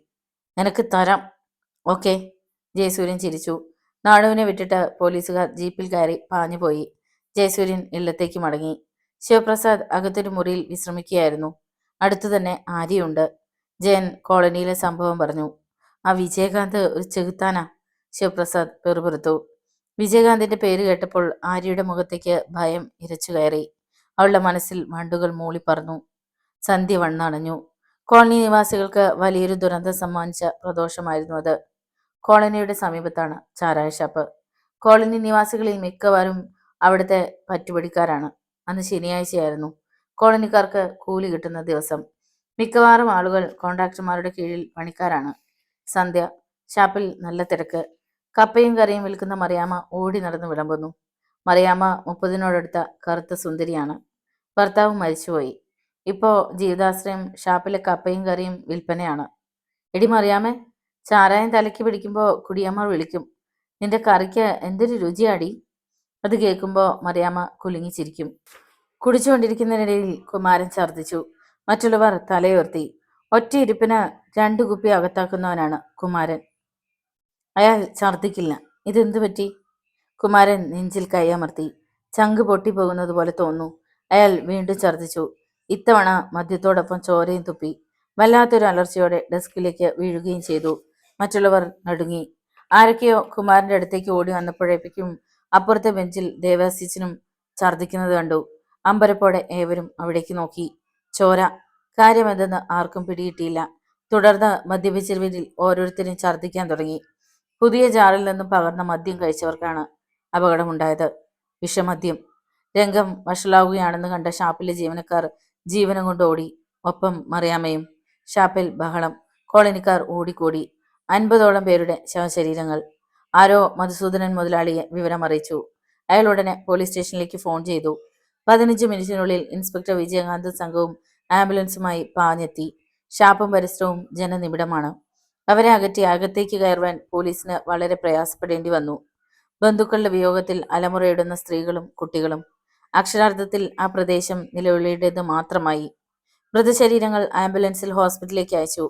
നിനക്ക് തരാം. ഓക്കെ. ജയസൂര്യൻ ചിരിച്ചു. നാണുവിനെ വിട്ടിട്ട് പോലീസുകാർ ജീപ്പിൽ കയറി പാഞ്ഞുപോയി. ജയസൂര്യൻ ഇല്ലത്തേക്ക് മടങ്ങി. ശിവപ്രസാദ് അകത്തൊരു മുറിയിൽ വിശ്രമിക്കുകയായിരുന്നു. അടുത്തു തന്നെ ആര്യയുണ്ട്. ജയൻ കോളനിയിലെ സംഭവം പറഞ്ഞു. ആ വിജയകാന്ത് ഒരു ചെകുത്താനാ. ശിവപ്രസാദ് പെറുപെറുത്തു. വിജയകാന്തിന്റെ പേര് കേട്ടപ്പോൾ ആര്യയുടെ മുഖത്തേക്ക് ഭയം ഇരച്ചു കയറി. അവളുടെ മനസ്സിൽ വണ്ടുകൾ മൂളിപ്പറന്നു. സന്ധ്യ വണ്ണണഞ്ഞു. കോളനി നിവാസികൾക്ക് വലിയൊരു ദുരന്തം സമ്മാനിച്ച പ്രദോഷമായിരുന്നു അത്. കോളനിയുടെ സമീപത്താണ് ചാരായ ഷാപ്പ്. കോളനി നിവാസികളിൽ മിക്കവാറും അവിടുത്തെ പറ്റുപടിക്കാരാണ്. അന്ന് ശനിയാഴ്ചയായിരുന്നു. കോളനിക്കാർക്ക് കൂലി കിട്ടുന്ന ദിവസം. മിക്കവാറും ആളുകൾ കോൺട്രാക്ടർമാരുടെ കീഴിൽ പണിക്കാരാണ്. സന്ധ്യ. ഷാപ്പിൽ നല്ല തിരക്ക്. കപ്പയും കറിയും വിൽക്കുന്ന മറിയാമ്മ ഓടി നടന്ന് വിളമ്പുന്നു. മറിയാമ്മ 30-നോടടുത്ത കറുത്ത സുന്ദരിയാണ്. ഭർത്താവ് മരിച്ചുപോയി. ഇപ്പോ ജീവിതാശ്രയം ഷാപ്പിലെ കപ്പയും കറിയും വിൽപ്പനയാണ്. എടി മറിയാമ്മേ, ചാരായം തലയ്ക്ക് പിടിക്കുമ്പോൾ കുടിയമ്മ വിളിക്കും. നിന്റെ കറിക്ക് എന്തൊരു രുചിയാടി. അത് കേൾക്കുമ്പോൾ മറിയാമ്മ കുലുങ്ങിച്ചിരിക്കും. കുടിച്ചുകൊണ്ടിരിക്കുന്നതിനിടയിൽ കുമാരൻ ഛർദ്ദിച്ചു. മറ്റുള്ളവർ തലയുയർത്തി. ഒറ്റയിരുപ്പിന് 2 കുപ്പി അകത്താക്കുന്നവനാണ് കുമാരൻ. അയാൾ ഛർദ്ദിക്കില്ല. ഇതെന്തു പറ്റി? കുമാരൻ നെഞ്ചിൽ കൈയമർത്തി. ചങ്ക് പൊട്ടിപ്പോകുന്നത് പോലെ തോന്നുന്നു. അയാൾ വീണ്ടും ഛർദ്ദിച്ചു. ഇത്തവണ മദ്യത്തോടൊപ്പം ചോരയും തുപ്പി. വല്ലാത്തൊരു അലർച്ചയോടെ ഡെസ്കിലേക്ക് വീഴുകയും ചെയ്തു. മറ്റുള്ളവർ നടുങ്ങി. ആരൊക്കെയോ കുമാരന്റെ അടുത്തേക്ക് ഓടി വന്നപ്പോഴേക്കും അപ്പുറത്തെ ബെഞ്ചിൽ ദേവാസിച്ചനും ഛർദ്ദിക്കുന്നത് കണ്ടു. അമ്പരപ്പോടെ ഏവരും അവിടേക്ക് നോക്കി. ചോര. കാര്യമെന്തെന്ന് ആർക്കും പിടികിട്ടിയില്ല. തുടർന്ന് മദ്യപിച്ചവരിൽ ഓരോരുത്തരും ഛർദ്ദിക്കാൻ തുടങ്ങി. പുതിയ ജാറിൽ നിന്നും പകർന്ന മദ്യം കഴിച്ചവർക്കാണ് അപകടമുണ്ടായത്. വിഷമദ്യം. രംഗം വഷളാവുകയാണെന്ന് കണ്ട ഷാപ്പിലെ ജീവനക്കാർ ജീവനം കൊണ്ട് ഓടി. ഒപ്പം മറിയാമ്മയും. ഷാപ്പിൽ ബഹളം. കോളനിക്കാർ ഓടിക്കൂടി. 50ഓളം പേരുടെ ശവശരീരങ്ങൾ. ആരോ മധുസൂദനൻ മുതലാളിയെ വിവരം അറിയിച്ചു. അയാൾ ഉടനെ പോലീസ് സ്റ്റേഷനിലേക്ക് ഫോൺ ചെയ്തു. 15 മിനിറ്റിനുള്ളിൽ ഇൻസ്പെക്ടർ വിജയകാന്തും സംഘവും ആംബുലൻസുമായി പാഞ്ഞെത്തി. ഷാപ്പും പരിസരവും ജനനിബിഡമാണ്. അവരെ അകറ്റി അകത്തേക്ക് കയറുവാൻ പോലീസിന് വളരെ പ്രയാസപ്പെടേണ്ടി വന്നു. ബന്ധുക്കളുടെ വിയോഗത്തിൽ അലമുറയിടുന്ന സ്ത്രീകളും കുട്ടികളും. അക്ഷരാർത്ഥത്തിൽ ആ പ്രദേശം നിലവിളിയുടേത് മാത്രമായി. മൃതശരീരങ്ങൾ ആംബുലൻസിൽ ഹോസ്പിറ്റലിലേക്ക് അയച്ചു.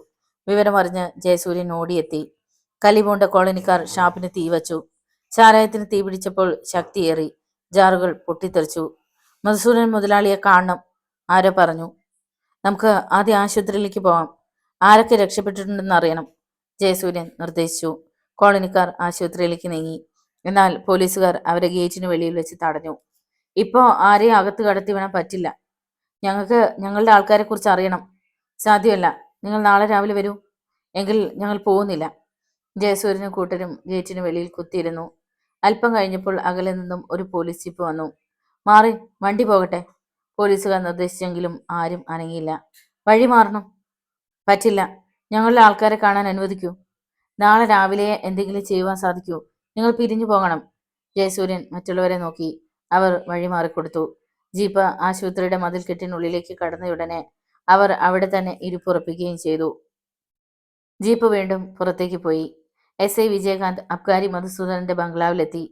വിവരമറിഞ്ഞ് ജയസൂര്യൻ ഓടിയെത്തി. കലിപൂണ്ട കോളനിക്കാർ ഷാപ്പിന് തീവച്ചു. ചാരായത്തിന് തീ പിടിച്ചപ്പോൾ ശക്തിയേറി. ജാറുകൾ പൊട്ടിത്തെറിച്ചു. മധുസൂദനൻ മുതലാളിയെ കാണണം, ആരോ പറഞ്ഞു. നമുക്ക് ആദ്യം ആശുപത്രിയിലേക്ക് പോവാം. ആരൊക്കെ രക്ഷപ്പെട്ടിട്ടുണ്ടെന്ന് അറിയണം, ജയസൂര്യൻ നിർദ്ദേശിച്ചു. കോളനിക്കാർ ആശുപത്രിയിലേക്ക് നീങ്ങി. എന്നാൽ പോലീസുകാർ അവരെ ഗേറ്റിന് വെളിയിൽ വെച്ച് തടഞ്ഞു. ഇപ്പോ ആരെയും അകത്ത് കടത്തി വിടാൻ പറ്റില്ല. ഞങ്ങൾക്ക് ഞങ്ങളുടെ ആൾക്കാരെ കുറിച്ച് അറിയണം. സാധ്യമല്ല. നിങ്ങൾ നാളെ രാവിലെ വരൂ. എങ്കിൽ ഞങ്ങൾ പോകുന്നില്ല. ജയസൂര്യനും കൂട്ടരും ഗേറ്റിന് വെളിയിൽ കുത്തിയിരുന്നു. അല്പം കഴിഞ്ഞപ്പോൾ അകലെ നിന്നും ഒരു പോലീസ് ജീപ്പ് വന്നു. മാറി, വണ്ടി പോകട്ടെ, പോലീസുകാർ നിർദ്ദേശിച്ചെങ്കിലും ആരും അനങ്ങിയില്ല. വഴി മാറണം. പറ്റില്ല. ഞങ്ങളുടെ ആൾക്കാരെ കാണാൻ അനുവദിക്കൂ. നാളെ രാവിലെ എന്തെങ്കിലും ചെയ്യുവാൻ സാധിക്കൂ. നിങ്ങൾ പിരിഞ്ഞു പോകണം. ജയസൂര്യൻ മറ്റുള്ളവരെ നോക്കി. അവർ വഴി മാറിക്കൊടുത്തു. ജീപ്പ് ആശുപത്രിയുടെ മതിൽക്കെട്ടിനുള്ളിലേക്ക് കടന്നയുടനെ അവർ അവിടെ തന്നെ ഇരിപ്പുറപ്പിക്കുകയും ചെയ്തു. ജീപ്പ് വീണ്ടും പുറത്തേക്ക് പോയി. SI വിജയകാന്ത് അബ്കാരി മധുസൂദനന്റെ ബംഗ്ലാവിലെത്തി.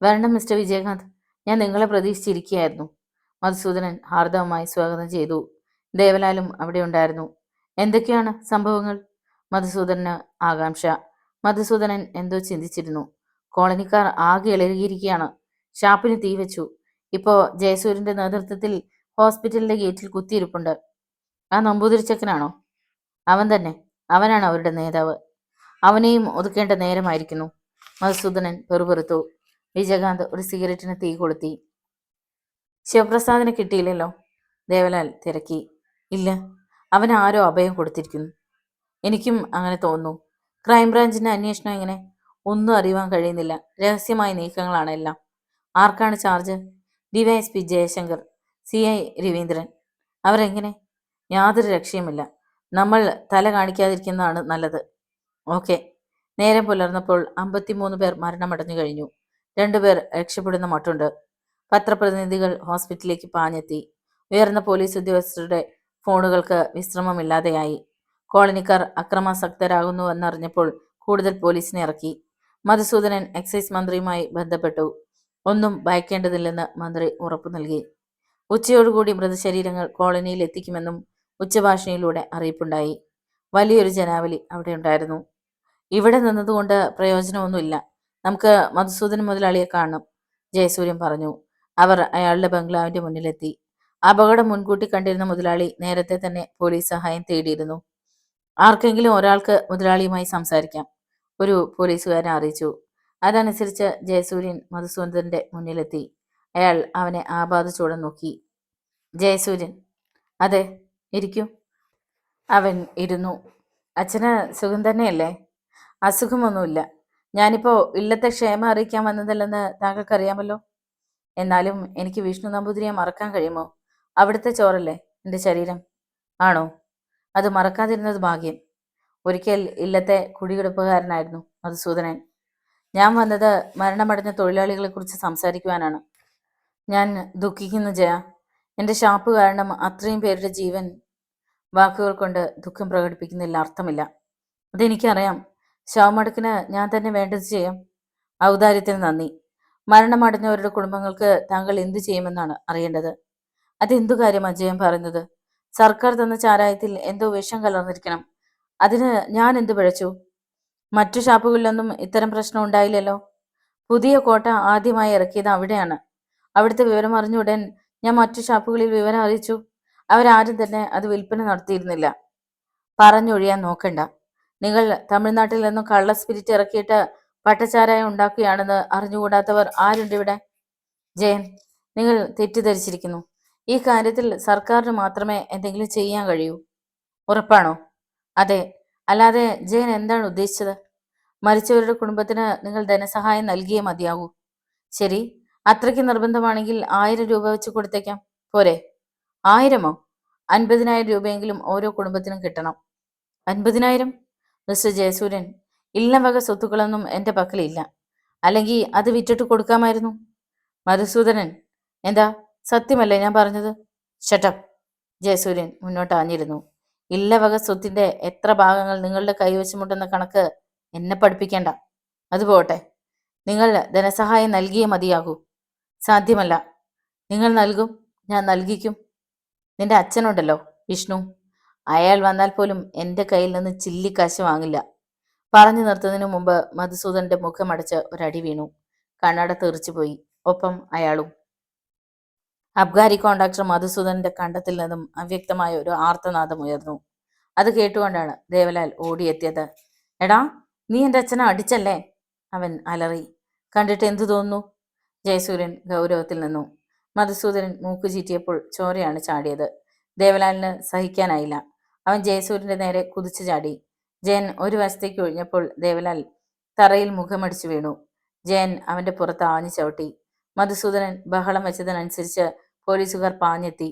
വരണം മിസ്റ്റർ വിജയകാന്ത്, ഞാൻ നിങ്ങളെ പ്രതീക്ഷിച്ചിരിക്കുകയായിരുന്നു. മധുസൂദനൻ ഹാർദവമായി സ്വാഗതം ചെയ്തു. ദേവലാലും അവിടെ ഉണ്ടായിരുന്നു. എന്തൊക്കെയാണ് സംഭവങ്ങൾ? മധുസൂദനന് ആകാംക്ഷ. മധുസൂദനൻ എന്തോ ചിന്തിച്ചിരുന്നു. കോളനിക്കാർ ആകെ ഇളകിയിരിക്കുകയാണ്. ഷാപ്പിന് തീവച്ചു. ഇപ്പോ ജയസൂര്യന്റെ നേതൃത്വത്തിൽ ഹോസ്പിറ്റലിന്റെ ഗേറ്റിൽ കുത്തിയിരിപ്പുണ്ട്. ആ നമ്പൂതിരിച്ചക്കനാണോ? അവൻ തന്നെ. അവനാണ് അവരുടെ നേതാവ്. അവനെയും ഒതുക്കേണ്ട നേരമായിരിക്കുന്നു. മധുസൂദനൻ പെറുപെറുത്തു. വിജയകാന്ത് ഒരു സിഗരറ്റിന് തീ കൊളുത്തി. ശിവപ്രസാദിനെ കിട്ടിയില്ലല്ലോ? ദേവലാൽ തിരക്കി. ഇല്ല, അവന് ആരോ അഭയം കൊടുത്തിരിക്കുന്നു. എനിക്കും അങ്ങനെ തോന്നുന്നു. ക്രൈംബ്രാഞ്ചിന്റെ അന്വേഷണം എങ്ങനെ? ഒന്നും അറിയുവാൻ കഴിയുന്നില്ല. രഹസ്യമായ നീക്കങ്ങളാണ് എല്ലാം. ആർക്കാണ് charge? DYSP Jaishankar, CI Raveendran. അവരെങ്ങനെ? യാതൊരു രക്ഷയുമില്ല. നമ്മൾ തല കാണിക്കാതിരിക്കുന്നതാണ് നല്ലത്. ഓക്കെ. നേരം പുലർന്നപ്പോൾ 53 പേർ മരണമടഞ്ഞു കഴിഞ്ഞു. 2 പേർ രക്ഷപ്പെടുന്ന മട്ടുണ്ട്. പത്രപ്രതിനിധികൾ ഹോസ്പിറ്റലിലേക്ക് പാഞ്ഞെത്തി. ഉയർന്ന പോലീസ് ഉദ്യോഗസ്ഥരുടെ ഫോണുകൾക്ക് വിശ്രമമില്ലാതെയായി. കോളനിക്കാർ അക്രമാസക്തരാകുന്നുവെന്നറിഞ്ഞപ്പോൾ കൂടുതൽ പോലീസിനെ ഇറക്കി. മധുസൂദനൻ എക്സൈസ് മന്ത്രിയുമായി ബന്ധപ്പെട്ടു. ഒന്നും ഭയക്കേണ്ടതില്ലെന്ന് മന്ത്രി ഉറപ്പു നൽകി. ഉച്ചയോടുകൂടി മൃതശരീരങ്ങൾ കോളനിയിൽ എത്തിക്കുമെന്നും ഉച്ചഭാഷണിയിലൂടെ അറിയിപ്പുണ്ടായി. വലിയൊരു ജനാവലി അവിടെ ഉണ്ടായിരുന്നു. ഇവിടെ നിന്നതുകൊണ്ട് പ്രയോജനമൊന്നുമില്ല. നമുക്ക് മധുസൂദനൻ മുതലാളിയെ കാണണം, ജയസൂര്യൻ പറഞ്ഞു. അവർ അയാളുടെ ബംഗ്ലാവിന്റെ മുന്നിലെത്തി. അപകടം മുൻകൂട്ടി കണ്ടിരുന്ന മുതലാളി നേരത്തെ തന്നെ പോലീസ് സഹായം തേടിയിരുന്നു. ആർക്കെങ്കിലും ഒരാൾക്ക് മുതലാളിയുമായി സംസാരിക്കാം, ഒരു പോലീസുകാരൻ അറിയിച്ചു. അതനുസരിച്ച് ജയസൂര്യൻ മധുസൂദനന്റെ മുന്നിലെത്തി. അയാൾ അവനെ ആപാദചൂടൻ നോക്കി. ജയസൂര്യൻ: അതെ, ഇരിക്കൂ. അവൻ ഇരുന്നു. അച്ഛന് സുഖം തന്നെയല്ലേ? അസുഖമൊന്നുമില്ല. ഞാനിപ്പോ ഇല്ലത്തെ ക്ഷേമം അറിയിക്കാൻ വന്നതല്ലെന്ന് താങ്കൾക്കറിയാമല്ലോ. എന്നാലും എനിക്ക് വിഷ്ണു നമ്പൂതിരിയെ മറക്കാൻ കഴിയുമോ? അവിടുത്തെ ചോറല്ലേ എൻ്റെ ശരീരം. ആണോ? അത് മറക്കാതിരുന്നത് ഭാഗ്യം. ഒരിക്കൽ ഇല്ലത്തെ കുടികിടപ്പുകാരനായിരുന്നു മധുസൂദനൻ. ഞാൻ വന്നത് മരണമടഞ്ഞ തൊഴിലാളികളെക്കുറിച്ച് സംസാരിക്കുവാനാണ്. ഞാൻ ദുഃഖിക്കുന്നു ജയ. എൻ്റെ ഷാപ്പ് കാരണം അത്രയും പേരുടെ ജീവൻ. വാക്കുകൾ കൊണ്ട് ദുഃഖം പ്രകടിപ്പിക്കുന്നതിൽ അർത്ഥമില്ല. അതെനിക്കറിയാം. ശവമടക്കിന് ഞാൻ തന്നെ വേണ്ടത് ചെയ്യാം. ഔദാര്യത്തിന് നന്ദി. മരണമടഞ്ഞവരുടെ കുടുംബങ്ങൾക്ക് താങ്കൾ എന്തു ചെയ്യുമെന്നാണ് അറിയേണ്ടത്. അതെന്തു കാര്യം അജയൻ പറയുന്നത്? സർക്കാർ തന്ന ചാരായത്തിൽ എന്തോ വിഷം കലർന്നിരിക്കണം. അതിന് ഞാൻ എന്തു പിഴച്ചു? മറ്റു ഷാപ്പുകളിലൊന്നും ഇത്തരം പ്രശ്നം ഉണ്ടായില്ലല്ലോ. പുതിയ കോട്ട ആദ്യമായി ഇറക്കിയത് അവിടെയാണ്. അവിടുത്തെ വിവരം അറിഞ്ഞുടൻ ഞാൻ മറ്റു ഷാപ്പുകളിൽ വിവരം അറിയിച്ചു. അവരാരും തന്നെ അത് വിൽപ്പന നടത്തിയിരുന്നില്ല. പറഞ്ഞൊഴിയാൻ നോക്കണ്ട. നിങ്ങൾ തമിഴ്നാട്ടിൽ നിന്നും കള്ള സ്പിരിറ്റ് ഇറക്കിയിട്ട് പട്ടച്ചാരായം ഉണ്ടാക്കുകയാണെന്ന് അറിഞ്ഞുകൂടാത്തവർ ആരുണ്ട് ഇവിടെ? ജയൻ, നിങ്ങൾ തെറ്റിദ്ധരിച്ചിരിക്കുന്നു. ഈ കാര്യത്തിൽ സർക്കാരിന് മാത്രമേ എന്തെങ്കിലും ചെയ്യാൻ കഴിയൂ. ഉറപ്പാണോ? അതെ. അല്ലാതെ ജയൻ എന്താണ് ഉദ്ദേശിച്ചത്? മരിച്ചവരുടെ കുടുംബത്തിന് നിങ്ങൾ ധനസഹായം നൽകിയേ മതിയാകൂ. ശരി, അത്രയ്ക്ക് നിർബന്ധമാണെങ്കിൽ 1000 രൂപ വെച്ച് കൊടുത്തേക്കാം. പോരെ? 1000മോ? 50,000 രൂപയെങ്കിലും ഓരോ കുടുംബത്തിനും കിട്ടണം. 50,000? മിസ്റ്റർ ജയസൂര്യൻ, ഇല്ലം വക സ്വത്തുക്കളൊന്നും എൻ്റെ പക്കലില്ല. അല്ലെങ്കിൽ അത് വിറ്റിട്ട് കൊടുക്കാമായിരുന്നു. മധുസൂദനൻ, എന്താ സത്യമല്ലേ ഞാൻ പറഞ്ഞത്? ഷട്ടപ്പ്. ജയസൂര്യൻ മുന്നോട്ട് ആഞ്ഞിരുന്നു. ഇല്ല വക സ്വത്തിന്റെ എത്ര ഭാഗങ്ങൾ നിങ്ങളുടെ കൈവശമുണ്ടെന്ന കണക്ക് എന്നെ പഠിപ്പിക്കേണ്ട. അത് പോട്ടെ, നിങ്ങൾ ധനസഹായം നൽകിയേ മതിയാകൂ. സാധ്യമല്ല. നിങ്ങൾ നൽകും, ഞാൻ നൽകിക്കും. നിന്റെ അച്ഛനുണ്ടല്ലോ, വിഷ്ണു, അയാൾ വന്നാൽ പോലും എൻ്റെ കയ്യിൽ നിന്ന് ചില്ലിക്കാശ് വാങ്ങില്ല. പറഞ്ഞു നിർത്തുന്നതിനു മുമ്പ് മധുസൂദന്റെ മുഖമടച്ച് ഒരടി വീണു. കണ്ണട തെറിച്ചുപോയി. ഒപ്പം അയാളും. അബ്കാരി കോൺട്രാക്ടർ മധുസൂദന്റെ കണ്ടത്തിൽ നിന്നും അവ്യക്തമായ ഒരു ആർത്തനാദം ഉയർന്നു. അത് കേട്ടുകൊണ്ടാണ് ദേവലാൽ ഓടിയെത്തിയത്. എടാ, നീ എൻ്റെ അച്ഛനെ അടിച്ചല്ലേ? അവൻ അലറി. കണ്ടിട്ട് എന്തു തോന്നുന്നു? ജയസൂര്യൻ ഗൗരവത്തിൽ നിന്നു. മധുസൂദനൻ മൂക്ക് ചീറ്റിയപ്പോൾ ചോരയാണ് ചാടിയത്. ദേവലാലിന് സഹിക്കാനായില്ല. അവൻ ജയസൂര്യന്റെ നേരെ കുതിച്ചു ചാടി. ജയൻ ഒരു വശത്തേക്ക് ഒഴിഞ്ഞപ്പോൾ ദേവലാൽ തറയിൽ മുഖമടിച്ചു വീണു. ജയൻ അവന്റെ പുറത്ത് ആഞ്ഞു ചവിട്ടി. മധുസൂദനൻ ബഹളം വെച്ചതിനനുസരിച്ച് പോലീസുകാർ പാഞ്ഞെത്തി.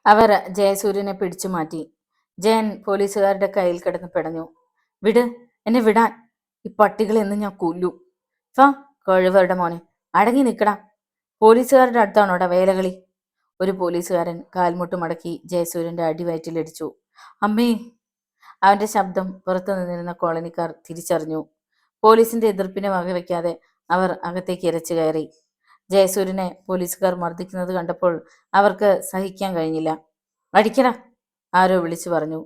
അവർ ജയസൂര്യനെ പിടിച്ചു മാറ്റി. ജയൻ പോലീസുകാരുടെ കയ്യിൽ കിടന്ന് പിടഞ്ഞു. വിട്, എന്നെ വിടാൻ. ഈ പട്ടികളെ എന്ന് ഞാൻ കൊല്ലു. വാ കഴിവരുടെ മോനെ, അടങ്ങി നിൽക്കടാ. പോലീസുകാരുടെ അടുത്താണോടാ വേലകളി? ഒരു പോലീസുകാരൻ കാൽമുട്ട് മടക്കി ജയസൂര്യന്റെ അടിവയറ്റിലിടിച്ചു. അമ്മേ! അവന്റെ ശബ്ദം പുറത്തു നിന്നിരുന്ന കോളനിക്കാർ തിരിച്ചറിഞ്ഞു. പോലീസിന്റെ എതിർപ്പിനെ വകവയ്ക്കാതെ അവർ അകത്തേക്ക് ഇരച്ചു കയറി. ജയസൂര്യനെ പോലീസുകാർ മർദ്ദിക്കുന്നത് കണ്ടപ്പോൾ അവർക്ക് സഹിക്കാൻ കഴിഞ്ഞില്ല. അടിക്കടാ, ആരോ വിളിച്ചു പറഞ്ഞു.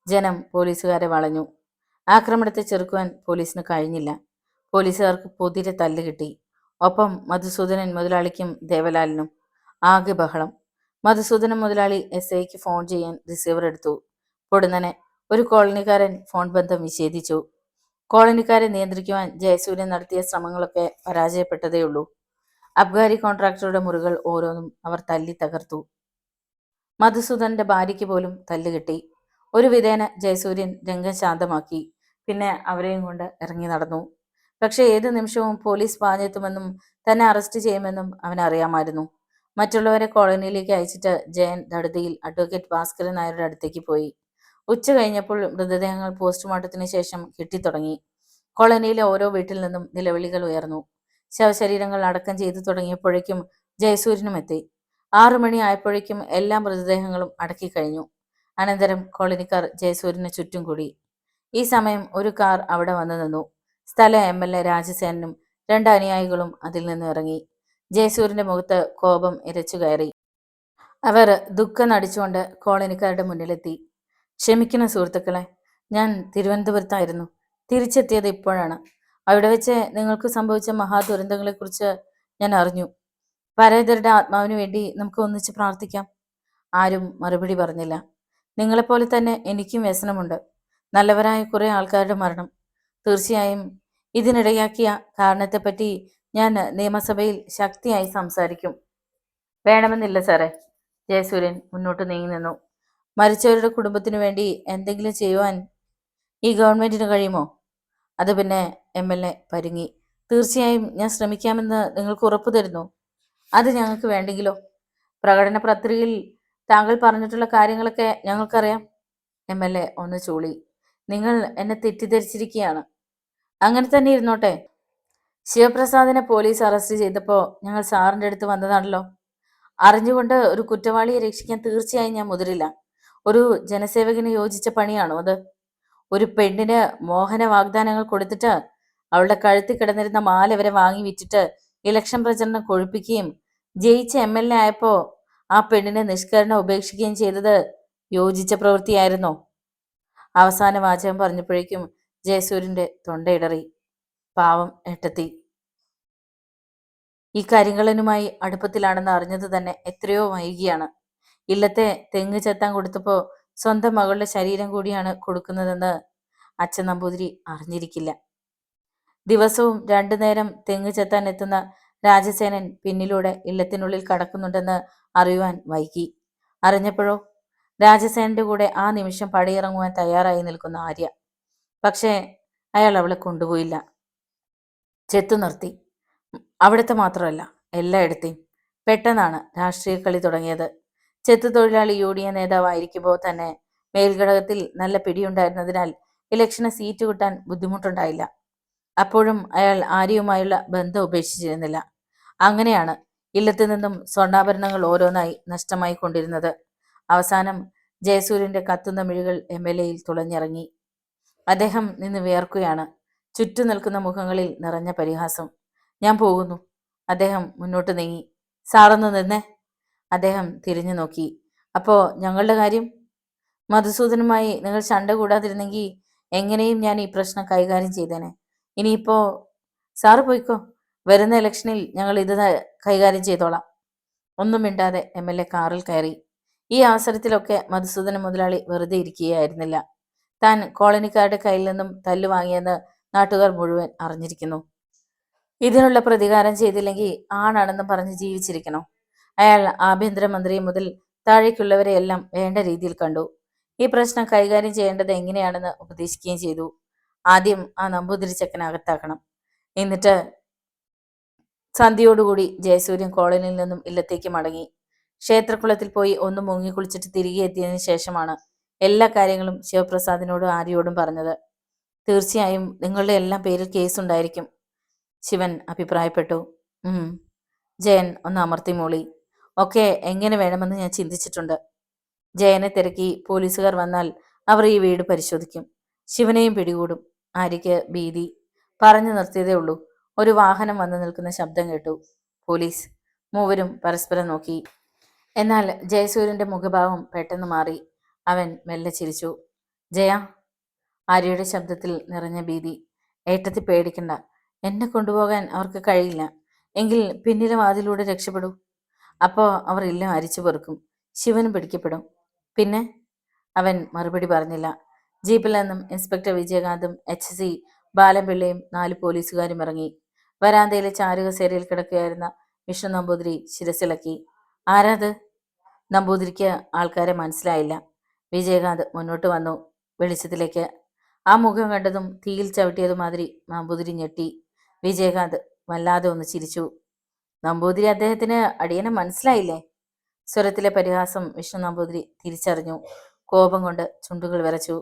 ജനം പോലീസുകാരെ വളഞ്ഞു. ആക്രമണത്തെ ചെറുക്കുവാൻ പോലീസിന് കഴിഞ്ഞില്ല. പോലീസുകാർക്ക് പൊതിരെ തല്ല് കിട്ടി. ഒപ്പം മധുസൂദനൻ മുതലാളിക്കും ദേവലാലിനും. ആകെ ബഹളം. മധുസൂദനൻ മുതലാളി SIക്ക് ഫോൺ ചെയ്യാൻ റിസീവർ എടുത്തു. പൊടുന്നനെ ഒരു കോളനിക്കാരൻ ഫോൺ ബന്ധം വിച്ഛേദിച്ചു. കോളനിക്കാരെ നിയന്ത്രിക്കുവാൻ ജയസൂര്യൻ നടത്തിയ ശ്രമങ്ങളൊക്കെ പരാജയപ്പെട്ടതേയുള്ളൂ. അബ്കാരി കോൺട്രാക്ടറുടെ മുറികൾ ഓരോന്നും അവർ തല്ലി തകർത്തു. മധുസൂദനന്റെ ഭാര്യയ്ക്ക് പോലും തല്ലുകിട്ടി. ഒരു വിധേന ജയസൂര്യൻ രംഗം ശാന്തമാക്കി. പിന്നെ അവരെയും കൊണ്ട് ഇറങ്ങി നടന്നു. പക്ഷെ ഏത് നിമിഷവും പോലീസ് പാഞ്ഞെത്തുമെന്നും തന്നെ അറസ്റ്റ് ചെയ്യുമെന്നും അവനറിയാമായിരുന്നു. മറ്റുള്ളവരെ കോളനിയിലേക്ക് അയച്ചിട്ട് ജയൻ ധടുതിയിൽ അഡ്വക്കേറ്റ് ഭാസ്കരൻ നായരുടെ അടുത്തേക്ക് പോയി. ഉച്ച കഴിഞ്ഞപ്പോൾ മൃതദേഹങ്ങൾ പോസ്റ്റ്മോർട്ടത്തിന് ശേഷം കിട്ടിത്തുടങ്ങി. കോളനിയിലെ ഓരോ വീട്ടിൽ നിന്നും നിലവിളികൾ ഉയർന്നു. ശവശരീരങ്ങൾ അടക്കം ചെയ്തു തുടങ്ങിയപ്പോഴേക്കും ജയസൂര്യനും എത്തി. 6 മണി ആയപ്പോഴേക്കും എല്ലാ മൃതദേഹങ്ങളും അടക്കിക്കഴിഞ്ഞു. അനന്തരം കോളനിക്കാർ ജയസൂര്യന് ചുറ്റും കൂടി. ഈ സമയം ഒരു കാർ അവിടെ വന്നു നിന്നു. സ്ഥല MLA രാജസേനനും 2 അനുയായികളും അതിൽ നിന്ന് ഇറങ്ങി. ജയസൂര്യന്റെ മുഖത്ത് കോപം ഇരച്ചു കയറി. അവർ ദുഃഖം നടിച്ചുകൊണ്ട് കോളനിക്കാരുടെ മുന്നിലെത്തി. ക്ഷമിക്കണം സുഹൃത്തുക്കളെ, ഞാൻ തിരുവനന്തപുരത്തായിരുന്നു. തിരിച്ചെത്തിയത് ഇപ്പോഴാണ്. അവിടെ വെച്ച് നിങ്ങൾക്ക് സംഭവിച്ച മഹാദുരന്തങ്ങളെക്കുറിച്ച് ഞാൻ അറിഞ്ഞു. പരേതരുടെ ആത്മാവിന് വേണ്ടി നമുക്ക് ഒന്നിച്ച് പ്രാർത്ഥിക്കാം. ആരും മറുപടി പറഞ്ഞില്ല. നിങ്ങളെപ്പോലെ തന്നെ എനിക്കും വ്യസനമുണ്ട്. നല്ലവരായ കുറെ ആൾക്കാരുടെ മരണം. തീർച്ചയായും ഇതിനിടയാക്കിയ കാരണത്തെപ്പറ്റി ഞാൻ നിയമസഭയിൽ ശക്തിയായി സംസാരിക്കും. വേണമെന്നില്ല സാറേ. ജയസൂര്യൻ മുന്നോട്ട് നീങ്ങി നിന്നു. മരിച്ചവരുടെ കുടുംബത്തിനു വേണ്ടി എന്തെങ്കിലും ചെയ്യുവാൻ ഈ ഗവൺമെന്റിന് കഴിയുമോ? അത് പിന്നെ MLA പരുങ്ങി. തീർച്ചയായും ഞാൻ ശ്രമിക്കാമെന്ന് നിങ്ങൾക്ക് ഉറപ്പു തരുന്നു. അത് ഞങ്ങൾക്ക് വേണ്ടെങ്കിലോ? പ്രകടന പത്രികയിൽ താങ്കൾ പറഞ്ഞിട്ടുള്ള കാര്യങ്ങളൊക്കെ ഞങ്ങൾക്കറിയാം. MLA ഒന്ന് ചൂളി. നിങ്ങൾ എന്നെ തെറ്റിദ്ധരിച്ചിരിക്കുകയാണ്. അങ്ങനെ തന്നെ ഇരുന്നോട്ടെ. ശിവപ്രസാദിനെ പോലീസ് അറസ്റ്റ് ചെയ്തപ്പോൾ ഞങ്ങൾ സാറിൻ്റെ അടുത്ത് വന്നതാണല്ലോ. അറിഞ്ഞുകൊണ്ട് ഒരു കുറ്റവാളിയെ രക്ഷിക്കാൻ തീർച്ചയായും ഞാൻ മുതിരില്ല. ഒരു ജനസേവകന് യോജിച്ച പണിയാണോ അത്? ഒരു പെണ്ണിന് മോഹന വാഗ്ദാനങ്ങൾ കൊടുത്തിട്ട് അവളുടെ കഴുത്തിൽ കിടന്നിരുന്ന മാല വരെ വാങ്ങി വിറ്റിട്ട് ഇലക്ഷൻ പ്രചരണം കൊഴുപ്പിക്കുകയും ജയിച്ച MLA ആയപ്പോൾ ആ പെണ്ണിനെ നിഷ്കരണം ഉപേക്ഷിക്കുകയും ചെയ്തത് യോജിച്ച പ്രവൃത്തിയായിരുന്നോ? അവസാന വാചകം പറഞ്ഞപ്പോഴേക്കും ജയസൂര്യന്റെ തൊണ്ടയിടറി. പാവം ഏട്ടത്തി. ഈ കരിങ്കള്ളനുമായി അടുപ്പത്തിലാണെന്ന് അറിഞ്ഞത് തന്നെ എത്രയോ വൈകിയാണ്. ഇല്ലത്തെ തെങ്ങ് ചെത്താൻ കൊടുത്തപ്പോൾ സ്വന്തം മകളുടെ ശരീരം കൂടിയാണ് കൊടുക്കുന്നതെന്ന് അച്ഛൻ നമ്പൂതിരി അറിഞ്ഞിരിക്കില്ല. ദിവസവും 2 നേരം തെങ്ങ് ചെത്താൻ എത്തുന്ന രാജസേനൻ പിന്നിലൂടെ ഇല്ലത്തിനുള്ളിൽ കടക്കുന്നുണ്ടെന്ന് അറിയുവാൻ വൈകി. അറിഞ്ഞപ്പോഴോ രാജസേനന്റെ കൂടെ ആ നിമിഷം പടിയിറങ്ങുവാൻ തയ്യാറായി നിൽക്കുന്ന ആര്യ. പക്ഷേ അയാൾ അവളെ കൊണ്ടുപോയില്ല. ചെത്തു നിർത്തി. അവിടുത്തെ മാത്രമല്ല, എല്ലായിടത്തെയും. പെട്ടെന്നാണ് രാഷ്ട്രീയ കളി തുടങ്ങിയത്. ചെത്തുതൊഴിലാളി യൂണിയൻ നേതാവായിരിക്കുമ്പോൾ തന്നെ മേൽഘടകത്തിൽ നല്ല പിടിയുണ്ടായിരുന്നതിനാൽ ഇലക്ഷന് സീറ്റ് കിട്ടാൻ ബുദ്ധിമുട്ടുണ്ടായില്ല. അപ്പോഴും അയാൾ ആര്യയുമായുള്ള ബന്ധം ഉപേക്ഷിച്ചിരുന്നില്ല. അങ്ങനെയാണ് ഇല്ലത്തു നിന്നും സ്വർണ്ണാഭരണങ്ങൾ ഓരോന്നായി നഷ്ടമായി കൊണ്ടിരുന്നത്. അവസാനം ജയസൂര്യന്റെ കത്തുന്ന മിഴികൾ MLA-യിൽ തുളഞ്ഞിറങ്ങി. അദ്ദേഹം നിന്ന് വിയർക്കുകയാണ്. ചുറ്റും നിൽക്കുന്ന മുഖങ്ങളിൽ നിറഞ്ഞ പരിഹാസം. ഞാൻ പോകുന്നു. അദ്ദേഹം മുന്നോട്ട് നീങ്ങി. സാറൊന്ന് നിന്നേ. അദ്ദേഹം തിരിഞ്ഞു നോക്കി. അപ്പോ ഞങ്ങളുടെ കാര്യം? മധുസൂദനുമായി നിങ്ങൾ ശണ്ട കൂടാതിരുന്നെങ്കിൽ എങ്ങനെയും ഞാൻ ഈ പ്രശ്നം കൈകാര്യം ചെയ്തേനെ. ഇനിയിപ്പോ സാറ് പോയിക്കോ. വരുന്ന ഇലക്ഷനിൽ ഞങ്ങൾ ഇത് കൈകാര്യം ചെയ്തോളാം. ഒന്നും മിണ്ടാതെ MLA കാറിൽ കയറി. ഈ അവസരത്തിലൊക്കെ മധുസൂദന മുതലാളി വെറുതെ ഇരിക്കുകയായിരുന്നില്ല. താൻ കോളനിക്കാരുടെ കയ്യിൽ നിന്നും തല്ലു വാങ്ങിയെന്ന് നാട്ടുകാർ മുഴുവൻ അറിഞ്ഞിരിക്കുന്നു. ഇതിനുള്ള പ്രതികാരം ചെയ്തില്ലെങ്കിൽ ആണാണെന്ന് പറഞ്ഞ് ജീവിച്ചിരിക്കണം. അയാൾ ആഭ്യന്തരമന്ത്രി മുതൽ താഴേക്കുള്ളവരെയെല്ലാം വേണ്ട രീതിയിൽ കണ്ടു. ഈ പ്രശ്നം കൈകാര്യം ചെയ്യേണ്ടത് എങ്ങനെയാണെന്ന് ഉപദേശിക്കുകയും ചെയ്തു. ആദ്യം ആ നമ്പൂതിരി ചെക്കനെ അകത്താക്കണം. എന്നിട്ട് സന്ധ്യയോടുകൂടി ജയസൂര്യൻ കോളനിയിൽ നിന്നും ഇല്ലത്തേക്ക് മടങ്ങി. ക്ഷേത്രക്കുളത്തിൽ പോയി ഒന്ന് മുങ്ങിക്കുളിച്ചിട്ട് തിരികെ എത്തിയതിനു ശേഷമാണ് എല്ലാ കാര്യങ്ങളും ശിവപ്രസാദിനോടും ആര്യയോടും പറഞ്ഞത്. തീർച്ചയായും നിങ്ങളുടെ എല്ലാം പേരിൽ കേസുണ്ടായിരിക്കും, ശിവൻ അഭിപ്രായപ്പെട്ടു. ജയൻ ഒന്ന് അമർത്തി മൂളി. ഒക്കെ എങ്ങനെ വേണമെന്ന് ഞാൻ ചിന്തിച്ചിട്ടുണ്ട്. ജയനെ തിരക്കി പോലീസുകാർ വന്നാൽ അവർ ഈ വീട് പരിശോധിക്കും. ശിവനെയും പിടികൂടും. ആര്യയ്ക്ക് ഭീതി. പറഞ്ഞു നിർത്തിയതേ ഉള്ളൂ. ഒരു വാഹനം വന്നു നിൽക്കുന്ന ശബ്ദം കേട്ടു. പോലീസ്. മൂവരും പരസ്പരം നോക്കി. എന്നാൽ ജയസൂര്യന്റെ മുഖഭാവം പെട്ടെന്ന് മാറി. അവൻ മെല്ലെ ചിരിച്ചു. ജയ. ആര്യയുടെ ശബ്ദത്തിൽ നിറഞ്ഞ ഭീതി. ഏട്ടത്തി പേടിക്കണ്ട. എന്നെ കൊണ്ടുപോകാൻ അവർക്ക് കഴിയില്ല. എങ്കിൽ പിന്നിലെ വാതിലൂടെ രക്ഷപ്പെടൂ. അപ്പോൾ അവർ എല്ലാം അരിച്ചു പെറുക്കും. ശിവനും പിടിക്കപ്പെടും. പിന്നെ? അവൻ മറുപടി പറഞ്ഞില്ല. ജീപ്പിൽ നിന്നും ഇൻസ്പെക്ടർ വിജയകാന്തും HC ബാലൻപിള്ളയും 4 പോലീസുകാരും ഇറങ്ങി. വരാന്തയിലെ ചാരുകസേരയിൽ കിടക്കുകയായിരുന്ന വിഷ്ണു നമ്പൂതിരി ശിരസിളക്കി. ആരാത്? നമ്പൂതിരിക്ക് ആൾക്കാരെ മനസ്സിലായില്ല. വിജയകാന്ത് മുന്നോട്ട് വന്നു വെളിച്ചത്തിലേക്ക്. ആ മുഖം കണ്ടതും തീയിൽ ചവിട്ടിയതുമാതിരി നമ്പൂതിരി ഞെട്ടി. വിജയകാന്ത് വല്ലാതെ ഒന്ന് ചിരിച്ചു. നമ്പൂതിരി അദ്ദേഹത്തിന് അടിയനെ മനസ്സിലായില്ലേ? സ്വരത്തിലെ പരിഹാസം വിഷ്ണു നമ്പൂതിരി തിരിച്ചറിഞ്ഞു. കോപം കൊണ്ട് ചുണ്ടുകൾ വിറച്ചു.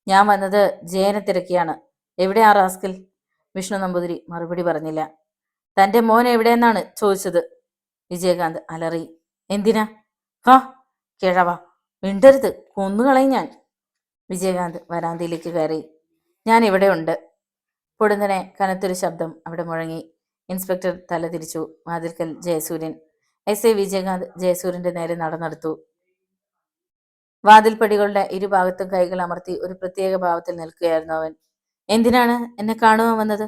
ഞാൻ വന്നത് ജയനെ തിരക്കിയാണ്. എവിടെ ആ റാസ്കൽ? വിഷ്ണു നമ്പൂതിരി മറുപടി പറഞ്ഞില്ല. തന്റെ മോൻ എവിടെയെന്നാണ് ചോദിച്ചത്. വിജയകാന്ത് അലറി. എന്തിനാ? ഹാ കിഴവ, മിണ്ടരുത്, കൊന്നുകളയും ഞാൻ. വിജയകാന്ത് വരാന്തയിലേക്ക് കയറി. ഞാൻ ഇവിടെ ഉണ്ട്. പൊടുന്നനെ കനത്തൊരു ശബ്ദം അവിടെ മുഴങ്ങി. ഇൻസ്പെക്ടർ തല തിരിച്ചു. വാതിൽക്കൽ ജയസൂര്യൻ. SI വിജയകാന്ത് ജയസൂര്യന്റെ നേരെ നടന്നെടുത്തു. വാതിൽപ്പടികളുടെ ഇരുഭാഗത്തും കൈകൾ അമർത്തി ഒരു പ്രത്യേക ഭാവത്തിൽ നിൽക്കുകയായിരുന്നു അവൻ. എന്തിനാണ് എന്നെ കാണുവാൻ വന്നത്?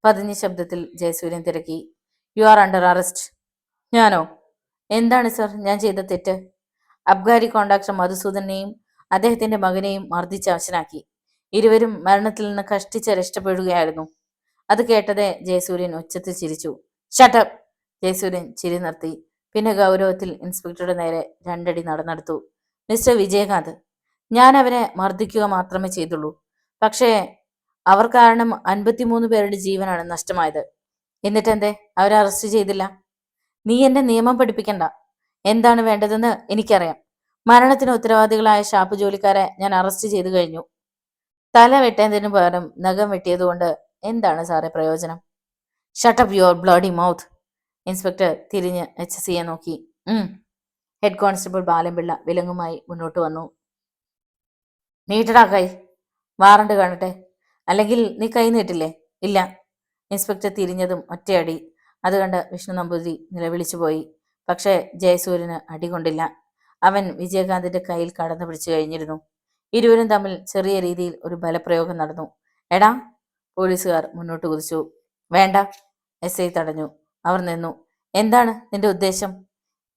പതിഞ്ഞ ശബ്ദത്തിൽ ജയസൂര്യൻ തിരക്കി. You are under arrest. ഞാനോ? എന്താണ് സർ ഞാൻ ചെയ്ത തെറ്റ്? അബ്കാരി കോൺട്രാക്ടർ മധുസൂദനെയും അദ്ദേഹത്തിന്റെ മകനെയും മർദ്ദിച്ച് അവശനാക്കി. ഇരുവരും മരണത്തിൽ നിന്ന് കഷ്ടിച്ച് രക്ഷപ്പെടുകയായിരുന്നു. അത് കേട്ടതേ ജയസൂര്യൻ ഉച്ചത്തിൽ ചിരിച്ചു. ഷട്ടപ്പ്! ജയസൂര്യൻ ചിരി നിർത്തി. പിന്നെ ഗൗരവത്തിൽ ഇൻസ്പെക്ടറുടെ നേരെ 2 അടി നടന്നെടുത്തു. മിസ്റ്റർ വിജയകാന്ത്, ഞാൻ അവരെ മർദ്ദിക്കുക മാത്രമേ ചെയ്തുള്ളൂ. പക്ഷേ അവർ കാരണം 53 പേരുടെ ജീവനാണ് നഷ്ടമായത്. എന്നിട്ടെന്തേ അവരെ അറസ്റ്റ് ചെയ്തില്ല? നീ എന്നെ നിയമം പഠിപ്പിക്കണ്ട. എന്താണ് വേണ്ടതെന്ന് എനിക്കറിയാം. മരണത്തിന് ഉത്തരവാദികളായ ഷാപ്പ് ജോലിക്കാരെ ഞാൻ അറസ്റ്റ് ചെയ്തു കഴിഞ്ഞു. തല വെട്ടേണ്ടതിനു പകരം നഖം വെട്ടിയതുകൊണ്ട് എന്താണ് സാറേ പ്രയോജനം? Shut up your bloody mouth. Inspector തിരിഞ്ഞ് HCയെ നോക്കി. ഹെഡ് കോൺസ്റ്റബിൾ ബാലൻപിള്ള വിലങ്ങുമായി മുന്നോട്ട് വന്നു. നീട്ടടാ കൈ. വാറണ്ട് കാണട്ടെ. അല്ലെങ്കിൽ നീ കൈ നീട്ടില്ലേ? ഇല്ല. ഇൻസ്പെക്ടർ തിരിഞ്ഞതും ഒറ്റയടി. അത് കണ്ട് വിഷ്ണു നമ്പൂതിരി നിലവിളിച്ചു പോയി. പക്ഷേ ജയസൂര്യന് അടികൊണ്ടില്ല. അവൻ വിജയകാന്തിന്റെ കയ്യിൽ കടന്നു പിടിച്ചു കഴിഞ്ഞിരുന്നു. ഇരുവരും തമ്മിൽ ചെറിയ രീതിയിൽ ഒരു ബലപ്രയോഗം നടന്നു. എടാ! പോലീസുകാർ മുന്നോട്ട് കുതിച്ചു. വേണ്ട, SI തടഞ്ഞു. അവർ നിന്നു. എന്താണ് നിന്റെ ഉദ്ദേശം?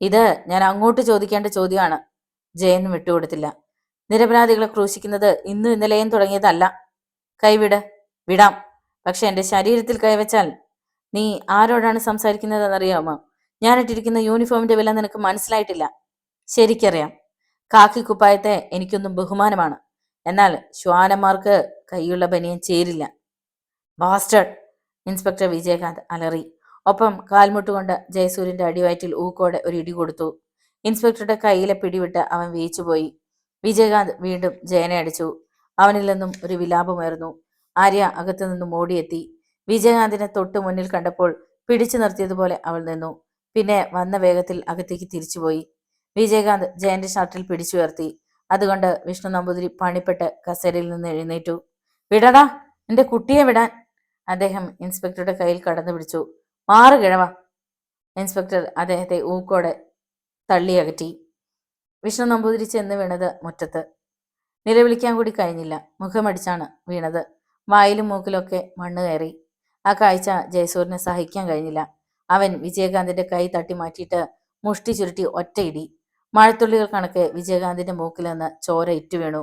ഇത് ഞാൻ അങ്ങോട്ട് ചോദിക്കേണ്ട ചോദ്യമാണ്. ജയനും വിട്ടുകൊടുത്തില്ല. നിരപരാധികളെ ക്രൂശിക്കുന്നത് ഇന്നും ഇന്നലെയും തുടങ്ങിയതല്ല. കൈവിട്. വിടാം. പക്ഷെ എന്റെ ശരീരത്തിൽ കൈവച്ചാൽ നീ ആരോടാണ് സംസാരിക്കുന്നതെന്നറിയാമോ? ഞാനിട്ടിരിക്കുന്ന യൂണിഫോമിന്റെ വില നിനക്ക് മനസ്സിലായിട്ടില്ല. ശരിക്കറിയാം. കാക്കി കുപ്പായത്തെ എനിക്കൊന്നും ബഹുമാനമാണ്. എന്നാൽ ശ്വാനന്മാർക്ക് കൈയുള്ള ബനിയൻ ചേരില്ല. ബാസ്റ്റേഡ്! ഇൻസ്പെക്ടർ വിജയകാന്ത് അലറി. ഒപ്പം കാൽമുട്ടുകൊണ്ട് ജയസൂര്യന്റെ അടിവയറ്റിൽ ഊക്കോടെ ഒരു ഇടി കൊടുത്തു. ഇൻസ്പെക്ടറുടെ കയ്യിലെ പിടിവിട്ട് അവൻ വീച്ചുപോയി. വിജയകാന്ത് വീണ്ടും ജയനെ അടിച്ചു. അവനിൽ നിന്നും ഒരു വിലാപമായിരുന്നു. ആര്യ അകത്തു നിന്നും ഓടിയെത്തി. വിജയകാന്തിനെ തൊട്ടു മുന്നിൽ കണ്ടപ്പോൾ പിടിച്ചു നിർത്തിയതുപോലെ അവൾ നിന്നു. പിന്നെ വന്ന വേഗത്തിൽ അകത്തേക്ക് തിരിച്ചുപോയി. വിജയകാന്ത് ജയന്റെ ഷർട്ടിൽ പിടിച്ചുയർത്തി. അതുകൊണ്ട് വിഷ്ണു നമ്പൂതിരി പണിപ്പെട്ട് കസേരയിൽ നിന്ന് എഴുന്നേറ്റു. വിടടാ, എന്റെ കുട്ടിയെ വിടാൻ. അദ്ദേഹം ഇൻസ്പെക്ടറുടെ കയ്യിൽ കടന്നു പിടിച്ചു. മാറ് കിഴവ. ഇൻസ്പെക്ടർ അദ്ദേഹത്തെ ഊക്കോടെ തള്ളിയകറ്റി. വിഷ്ണു നമ്പൂതിരി ചെന്ന് വീണത് മുറ്റത്ത്. നിലവിളിക്കാൻ കൂടി കഴിഞ്ഞില്ല. മുഖമടിച്ചാണ് വീണത്. വായിലും മൂക്കിലൊക്കെ മണ്ണ് കയറി. ആ കാഴ്ച ജയസൂര്യന് സഹിക്കാൻ കഴിഞ്ഞില്ല. അവൻ വിജയകാന്തിന്റെ കൈ തട്ടി മാറ്റിയിട്ട് മുഷ്ടി ചുരുട്ടി ഒറ്റയിടി. മഴത്തുള്ളികൾ കണക്കെ വിജയകാന്തിന്റെ മൂക്കിൽ നിന്ന് ചോര ഇറ്റുവീണു.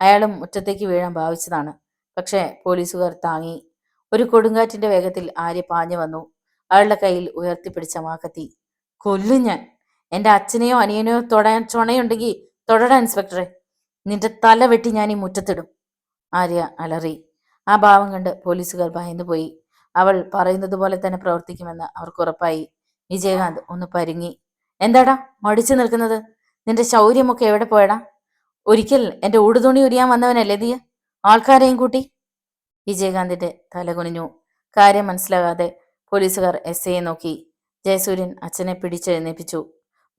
അയാളും മുറ്റത്തേക്ക് വീഴാൻ ഭാവിച്ചതാണ്. പക്ഷേ പോലീസുകാർ താങ്ങി. ഒരു കൊടുങ്കാറ്റിന്റെ വേഗത്തിൽ ആര്യ പാഞ്ഞു വന്നു. അയാളുടെ കയ്യിൽ ഉയർത്തിപ്പിടിച്ച മാക്കത്തി. കൊല്ലും ഞാൻ. എന്റെ അച്ഛനെയോ അനിയനെയോ തൊടാൻ ചുണയുണ്ടെങ്കിൽ തൊടടാ ഇൻസ്പെക്ടറെ. നിന്റെ തല വെട്ടി ഞാൻ ഈ മുറ്റത്തിടും. ആര്യ അലറി. ആ ഭാവം കണ്ട് പോലീസുകാർ ഭയന്നുപോയി. അവൾ പറയുന്നത് പോലെ തന്നെ പ്രവർത്തിക്കുമെന്ന് അവർക്ക് ഉറപ്പായി. വിജയകാന്ത് ഒന്ന് പരുങ്ങി. എന്താടാ മടിച്ചു നിൽക്കുന്നത്? നിന്റെ ശൗര്യമൊക്കെ എവിടെ പോയടാ? ഒരിക്കൽ എന്റെ ഊടുതുണി ഉരിയാൻ വന്നവനല്ലേ നീ? ആൾക്കാരെയും കൂട്ടി. വിജയകാന്തിന്റെ തല കുനിഞ്ഞു. കാര്യം മനസ്സിലാകാതെ പോലീസുകാർ എസ്ഐയെ നോക്കി. ജയസൂര്യൻ അച്ഛനെ പിടിച്ചെഴുന്നേപ്പിച്ചു.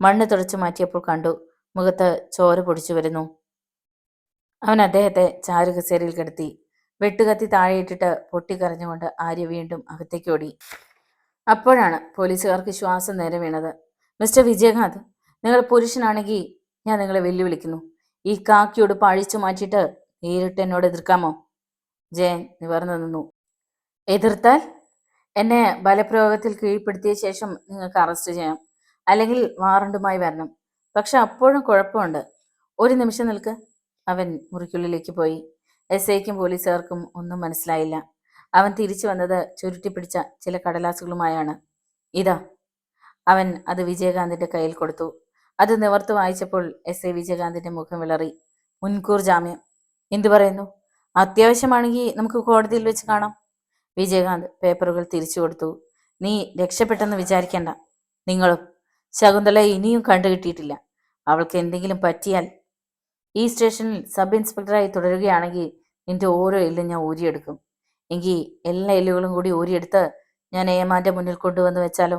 മണ്ണ് തുടച്ചു മാറ്റിയപ്പോൾ കണ്ടു മുഖത്ത് ചോര പൊടിച്ചു വരുന്നു. അവൻ അദ്ദേഹത്തെ ചാരുകസേരയിൽ കിടത്തി. വെട്ടുകത്തി താഴെയിട്ടിട്ട് പൊട്ടിക്കരഞ്ഞുകൊണ്ട് ആര്യ വീണ്ടും അകത്തേക്ക് ഓടി. അപ്പോഴാണ് പോലീസുകാർക്ക് ശ്വാസം നേരെ വീണത്. മിസ്റ്റർ വിജയകാന്ത്, നിങ്ങൾ പുരുഷനാണെങ്കിൽ ഞാൻ നിങ്ങളെ വെല്ലുവിളിക്കുന്നു. ഈ കാക്കി ഉടുപ്പ് അഴിച്ചു മാറ്റിയിട്ട് നേരിട്ട് എന്നോട് എതിർക്കാമോ? ജയൻ നിവർന്നു നിന്നു. എതിർത്താൽ എന്നെ ബലപ്രയോഗത്തിൽ കീഴ്പ്പെടുത്തിയ ശേഷം നിങ്ങൾക്ക് അറസ്റ്റ് ചെയ്യാം, അല്ലെങ്കിൽ വാറണ്ടുമായി വരണം. പക്ഷെ അപ്പോഴും കുഴപ്പമുണ്ട്. ഒരു നിമിഷം നിൽക്ക്. അവൻ മുറിക്കുള്ളിലേക്ക് പോയി. എസ് ഐക്കും പോലീസുകാർക്കും ഒന്നും മനസ്സിലായില്ല. അവൻ തിരിച്ചു വന്നത് ചുരുട്ടിപ്പിടിച്ച ചില കടലാസുകളുമായാണ്. ഇതാ. അവൻ അത് വിജയകാന്തിന്റെ കയ്യിൽ കൊടുത്തു. അത് നിവർത്ത് വായിച്ചപ്പോൾ എസ് ഐ വിജയകാന്തിന്റെ മുഖം വിളറി. മുൻകൂർ ജാമ്യം. എന്തു പറയുന്നു? അത്യാവശ്യമാണെങ്കിൽ നമുക്ക് കോടതിയിൽ വെച്ച് കാണാം. വിജയകാന്ത് പേപ്പറുകൾ തിരിച്ചു കൊടുത്തു. നീ രക്ഷപ്പെട്ടെന്ന് വിചാരിക്കണ്ട. നിങ്ങളും. ശകുന്തള ഇനിയും കണ്ടുകിട്ടിയിട്ടില്ല. അവൾക്ക് എന്തെങ്കിലും പറ്റിയാൽ ഈ സ്റ്റേഷനിൽ സബ് ഇൻസ്പെക്ടറായി തുടരുകയാണെങ്കിൽ നിന്റെ ഓരോ എല്ലും ഞാൻ ഊരിയെടുക്കും. എങ്കിൽ എല്ലാ എല്ലുകളും കൂടി ഊരിയെടുത്ത് ഞാൻ ഏമാന്റെ മുന്നിൽ കൊണ്ടുവന്ന് വെച്ചാലോ?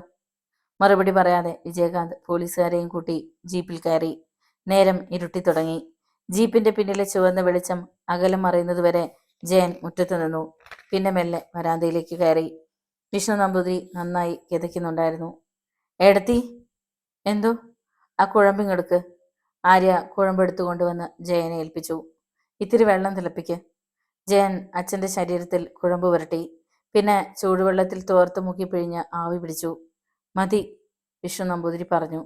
മറുപടി പറയാതെ വിജയകാന്ത് പോലീസുകാരെയും കൂട്ടി ജീപ്പിൽ കയറി. നേരം ഇരുട്ടി തുടങ്ങി. ജീപ്പിന്റെ പിന്നിലെ ചുവന്ന വെളിച്ചം അകലം മറയുന്നതുവരെ ജയൻ മുറ്റത്ത് നിന്നു. പിന്നെ മെല്ലെ വരാന്തയിലേക്ക് കയറി. വിഷ്ണു നമ്പൂതിരി നന്നായി കിതയ്ക്കുന്നുണ്ടായിരുന്നു. എടത്തി. എന്തോ? ആ കുഴമ്പിങ്ങെടുക്ക്. ആര്യ കുഴമ്പെടുത്തു കൊണ്ടുവന്ന് ജയനെ ഏൽപ്പിച്ചു. ഇത്തിരി വെള്ളം തിളപ്പിക്ക്. ജയൻ അച്ഛന്റെ ശരീരത്തിൽ കുഴമ്പ് പുരട്ടി. പിന്നെ ചൂടുവെള്ളത്തിൽ തോർത്ത് മുക്കി പിഴിഞ്ഞ് ആവി പിടിച്ചു. മതി, വിഷ്ണു നമ്പൂതിരി പറഞ്ഞു.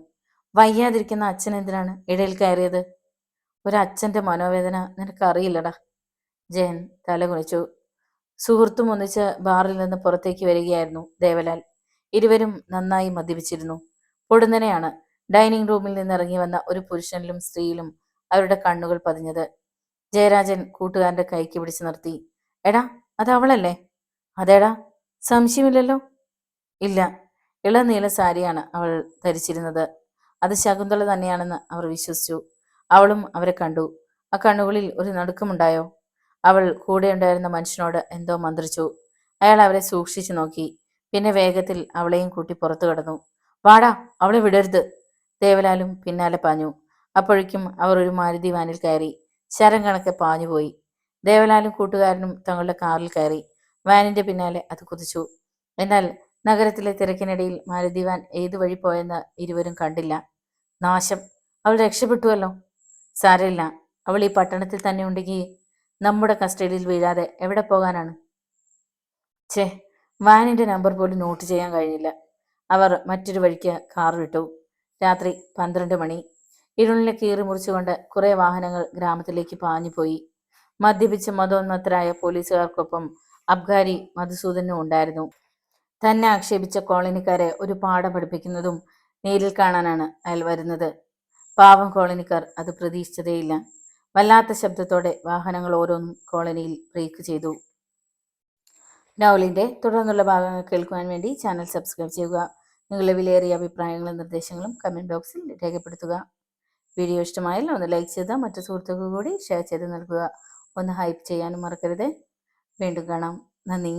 വയ്യാതിരിക്കുന്ന അച്ഛൻ എന്തിനാണ് ഇടയിൽ കയറിയത്? ഒരച്ഛന്റെ മനോവേദന നിനക്കറിയില്ലടാ. ജയൻ തലകുനിച്ചു. സുഹൃത്തും ഒന്നിച്ച് ബാറിൽ നിന്ന് പുറത്തേക്ക് വരികയായിരുന്നു ദേവലാൽ. ഇരുവരും നന്നായി മദ്യപിച്ചിരുന്നു. പൊടുന്നനെയാണ് ഡൈനിങ് റൂമിൽ നിന്നിറങ്ങി വന്ന ഒരു പുരുഷനിലും സ്ത്രീയിലും അവരുടെ കണ്ണുകൾ പതിഞ്ഞത്. ജയരാജൻ കൂട്ടുകാരന്റെ കൈക്ക് പിടിച്ചു നിർത്തി. എടാ, അത് അവളല്ലേ? അതേടാ. സംശയമില്ലല്ലോ? ഇല്ല. ഇളനീല സാരിയാണ് അവൾ ധരിച്ചിരുന്നത്. അത് ശകുന്തള തന്നെയാണെന്ന് അവർ വിശ്വസിച്ചു. അവളും അവരെ കണ്ടു. ആ കണ്ണുകളിൽ ഒരു നടുക്കമുണ്ടായോ? അവൾ കൂടെയുണ്ടായിരുന്ന മനുഷ്യനോട് എന്തോ മന്ത്രിച്ചു. അയാൾ അവരെ സൂക്ഷിച്ചു നോക്കി. പിന്നെ വേഗത്തിൽ അവളെയും കൂട്ടി പുറത്തു കടന്നു. വാടാ, അവളെ വിടരുത്. ദേവലാലും പിന്നാലെ പാഞ്ഞു. അപ്പോഴേക്കും അവർ ഒരു മാരുതി വാനിൽ കയറി. ശരം കണക്കെ പാഞ്ഞുപോയി. ദേവലാലും കൂട്ടുകാരനും തങ്ങളുടെ കാറിൽ കയറി. വാനിന്റെ പിന്നാലെ അത് കുതിച്ചു. എന്നാൽ നഗരത്തിലെ തിരക്കിനിടയിൽ മാരുതി വാൻ ഏതു വഴി പോയെന്ന് ഇരുവരും കണ്ടില്ല. നാശം. അവൾ രക്ഷപ്പെട്ടുവല്ലോ. സാരമില്ല. അവൾ ഈ പട്ടണത്തിൽ തന്നെ ഉണ്ടെങ്കിൽ നമ്മുടെ കസ്റ്റഡിയിൽ വീഴാതെ എവിടെ പോകാനാണ്? ഛേ, വാനിന്റെ നമ്പർ പോലും നോട്ട് ചെയ്യാൻ കഴിഞ്ഞില്ല. അവർ മറ്റൊരു വഴിക്ക് കാർ വിട്ടു. രാത്രി 12 മണി. ഇരുളിനെ കീറി മുറിച്ചുകൊണ്ട് കുറെ വാഹനങ്ങൾ ഗ്രാമത്തിലേക്ക് പാഞ്ഞുപോയി. മദ്യപിച്ച് മതോന്മത്തരായ പോലീസുകാർക്കൊപ്പം അബ്കാരി മധുസൂദനും ഉണ്ടായിരുന്നു. തന്നെ ആക്ഷേപിച്ച കോളനിക്കാരെ ഒരു പാഠം പഠിപ്പിക്കുന്നതും നേരിൽ കാണാനാണ് അയാൾ വരുന്നത്. പാവം കോളനിക്കാർ അത് പ്രതീക്ഷിച്ചതേയില്ല. വല്ലാത്ത ശബ്ദത്തോടെ വാഹനങ്ങൾ ഓരോന്നും കോളനിയിൽ ബ്രേക്ക് ചെയ്തു. നോവലിൻ്റെ തുടർന്നുള്ള ഭാഗങ്ങൾ കേൾക്കുവാൻ വേണ്ടി ചാനൽ സബ്സ്ക്രൈബ് ചെയ്യുക. നിങ്ങളുടെ വിലയേറിയ അഭിപ്രായങ്ങളും നിർദ്ദേശങ്ങളും കമൻറ്റ് ബോക്സിൽ രേഖപ്പെടുത്തുക. വീഡിയോ ഇഷ്ടമായാൽ ഒന്ന് ലൈക്ക് ചെയ്താൽ മറ്റു സുഹൃത്തുക്കൾക്ക് കൂടി ഷെയർ ചെയ്ത് നൽകുക. ഒന്ന് ഹൈപ്പ് ചെയ്യാനും മറക്കരുത്. വീണ്ടും കാണാം. നന്ദി.